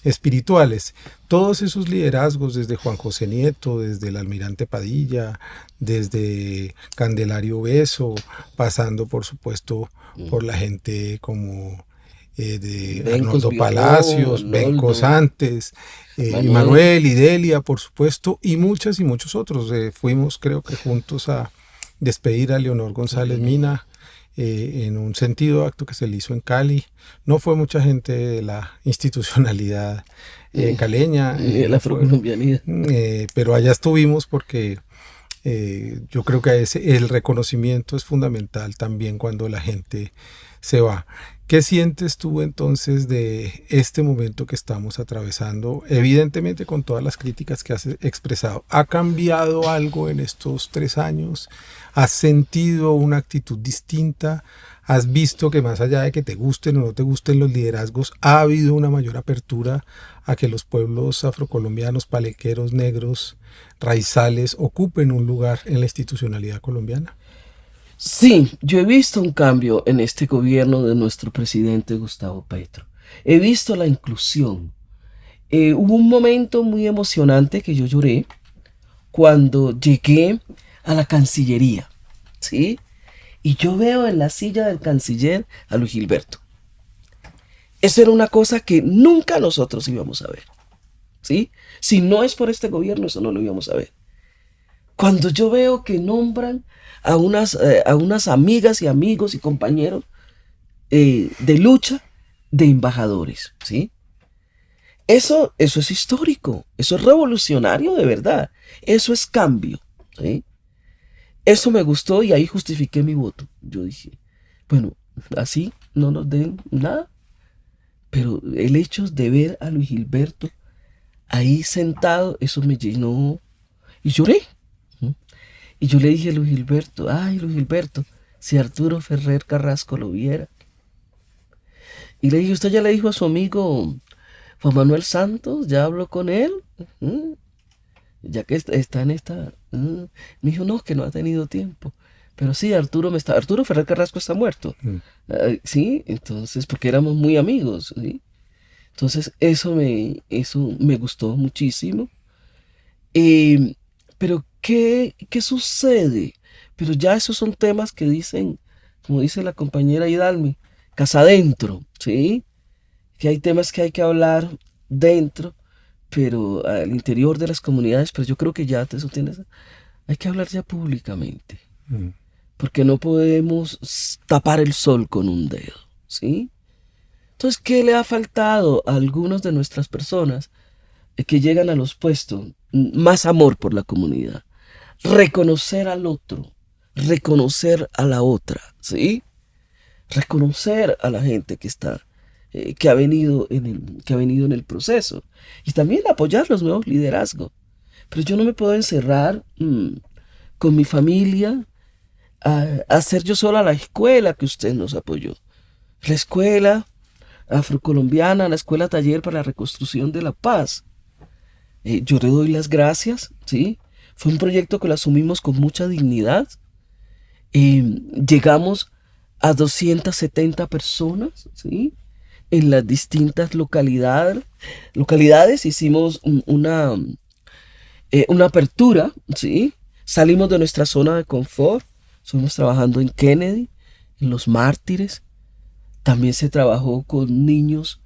espirituales. Todos esos liderazgos, desde Juan José Nieto, desde el almirante Padilla, desde Candelario Beso, pasando por supuesto por la gente como de Bencos Arnoldo Biocó, Palacios, Benco Arnoldo, Santos, Manuel. Manuel y Delia, por supuesto, y muchas y muchos otros. Fuimos, creo que juntos a despedir a Leonor González Mina en un sentido acto que se le hizo en Cali. No fue mucha gente de la institucionalidad caleña, El no fue, afrocolombianidad. pero allá estuvimos porque yo creo que el reconocimiento es fundamental también cuando la gente se va. ¿Qué sientes tú entonces de este momento que estamos atravesando? Evidentemente con todas las críticas que has expresado. ¿Ha cambiado algo en estos 3 años? ¿Has sentido una actitud distinta? ¿Has visto que más allá de que te gusten o no te gusten los liderazgos, ha habido una mayor apertura a que los pueblos afrocolombianos, palequeros, negros, raizales ocupen un lugar en la institucionalidad colombiana? Sí, yo he visto un cambio en este gobierno de nuestro presidente Gustavo Petro. He visto la inclusión. Hubo un momento muy emocionante que yo lloré cuando llegué a la Cancillería, ¿sí? Y yo veo en la silla del canciller a Luis Gilberto. Eso era una cosa que nunca nosotros íbamos a ver, ¿sí? Si no es por este gobierno, eso no lo íbamos a ver. Cuando yo veo que nombran a unas amigas y amigos y compañeros de lucha de embajadores, ¿sí? Eso es histórico, eso es revolucionario de verdad, eso es cambio, ¿sí? Eso me gustó y ahí justifiqué mi voto. Yo dije, bueno, así no nos den nada, pero el hecho de ver a Luis Gilberto ahí sentado, eso me llenó y lloré. Y yo le dije a Luis Gilberto, ay Luis Gilberto, si Arturo Ferrer Carrasco lo viera. Y le dije, ¿usted ya le dijo a su amigo Juan Manuel Santos? ¿Ya habló con él? Ya que está en esta... Me dijo, no, que no ha tenido tiempo. Pero sí, Arturo Ferrer Carrasco está muerto. Sí, entonces, porque éramos muy amigos, ¿sí? Entonces, eso me gustó muchísimo. Pero, ¿qué sucede? Pero ya esos son temas que dicen, como dice la compañera Hidalmi, casa adentro, ¿sí? Que hay temas que hay que hablar dentro, pero al interior de las comunidades, pero yo creo que ya eso hay que hablar ya públicamente, porque no podemos tapar el sol con un dedo, ¿sí? Entonces, ¿qué le ha faltado a algunas de nuestras personas que llegan a los puestos? Más amor por la comunidad, reconocer al otro, reconocer a la otra, ¿sí? Reconocer a la gente que está, que ha venido en el proceso y también apoyar los nuevos liderazgos. Pero yo no me puedo encerrar con mi familia a hacer yo sola la escuela que usted nos apoyó. La escuela afrocolombiana, la escuela taller para la reconstrucción de la paz. Yo le doy las gracias, ¿sí? Fue un proyecto que lo asumimos con mucha dignidad. Llegamos a 270 personas, ¿sí? En las distintas localidades hicimos una apertura, ¿sí? Salimos de nuestra zona de confort, estuvimos trabajando en Kennedy, en Los Mártires, también se trabajó con niños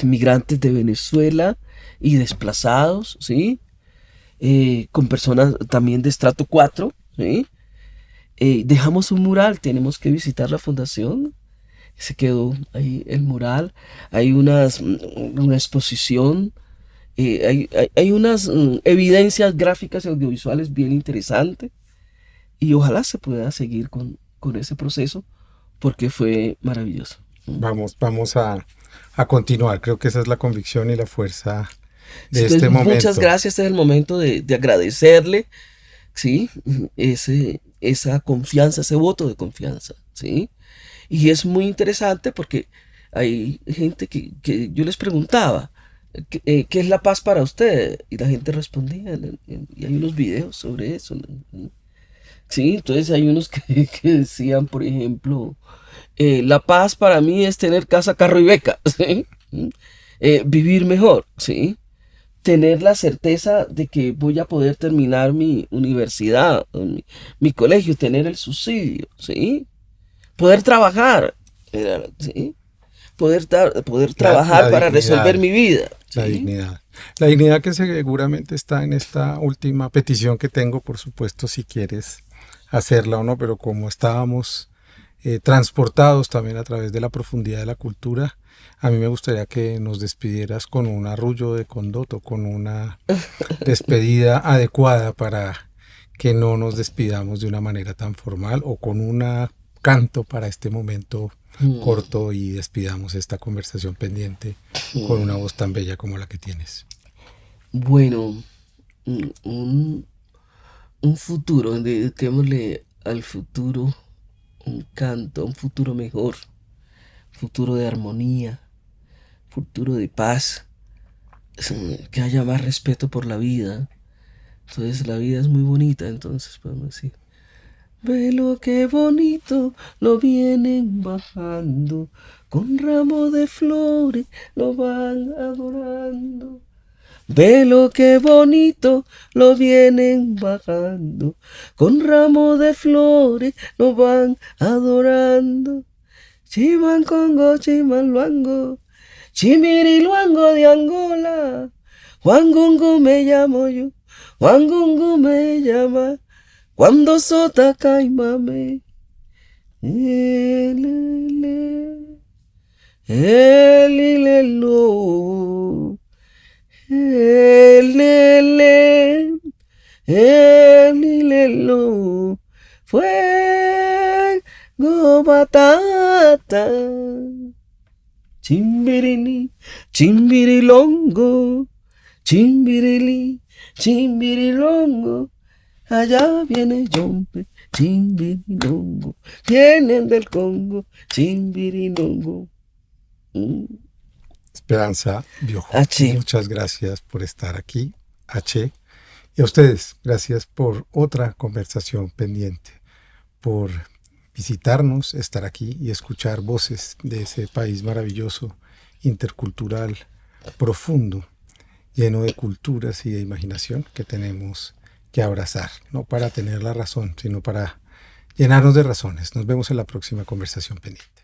migrantes de Venezuela y desplazados, ¿sí? Con personas también de estrato 4, ¿sí? Dejamos un mural, tenemos que visitar la fundación, se quedó ahí el mural, hay una exposición, hay unas evidencias gráficas y audiovisuales bien interesantes y ojalá se pueda seguir con ese proceso porque fue maravilloso. Vamos a continuar, creo que esa es la convicción y la fuerza de Entonces, este momento. muchas gracias, este es el momento de agradecerle, ¿sí? Esa confianza, ese voto de confianza, ¿sí? Y es muy interesante porque hay gente que yo les preguntaba, ¿qué es la paz para usted? Y la gente respondía, y hay unos videos sobre eso, ¿no? Sí, entonces hay unos que decían, por ejemplo, la paz para mí es tener casa, carro y beca, ¿sí? Vivir mejor, ¿sí? Tener la certeza de que voy a poder terminar mi universidad, mi colegio, tener el subsidio, ¿sí? Poder trabajar, ¿sí? poder trabajar la para dignidad. resolver mi vida. La ¿sí? dignidad. La dignidad que seguramente está en esta última petición que tengo, por supuesto, si quieres hacerla o no, pero como estábamos transportados también a través de la profundidad de la cultura, a mí me gustaría que nos despidieras con un arrullo de condoto, con una despedida adecuada para que no nos despidamos de una manera tan formal o con un canto para este momento corto y despidamos esta conversación pendiente con una voz tan bella como la que tienes. Bueno, un, un futuro, dediquémosle al futuro un canto, un futuro mejor, futuro de armonía, futuro de paz, que haya más respeto por la vida. Entonces la vida es muy bonita, entonces podemos decir, ve lo que bonito lo vienen bajando, con ramo de flores lo van adorando. Ve lo que bonito lo vienen bajando, con ramo de flores lo van adorando. Chimancongo, chimanluango, chimiriluango de Angola. Juangungu me llamo yo, Juangungu me llama, cuando sota caimame. Elele, elilelo, elele, elilelo, fuego batata. Chimbirili, chimbirilongo, chimbirili, chimbirilongo. Allá viene Yompe, chimbirilongo. Vienen del Congo, chimbirilongo. Esperanza Biojo, H. muchas gracias por estar aquí, H. Y a ustedes, gracias por otra conversación pendiente, por visitarnos, estar aquí y escuchar voces de ese país maravilloso, intercultural, profundo, lleno de culturas y de imaginación que tenemos que abrazar, no para tener la razón, sino para llenarnos de razones. Nos vemos en la próxima conversación pendiente.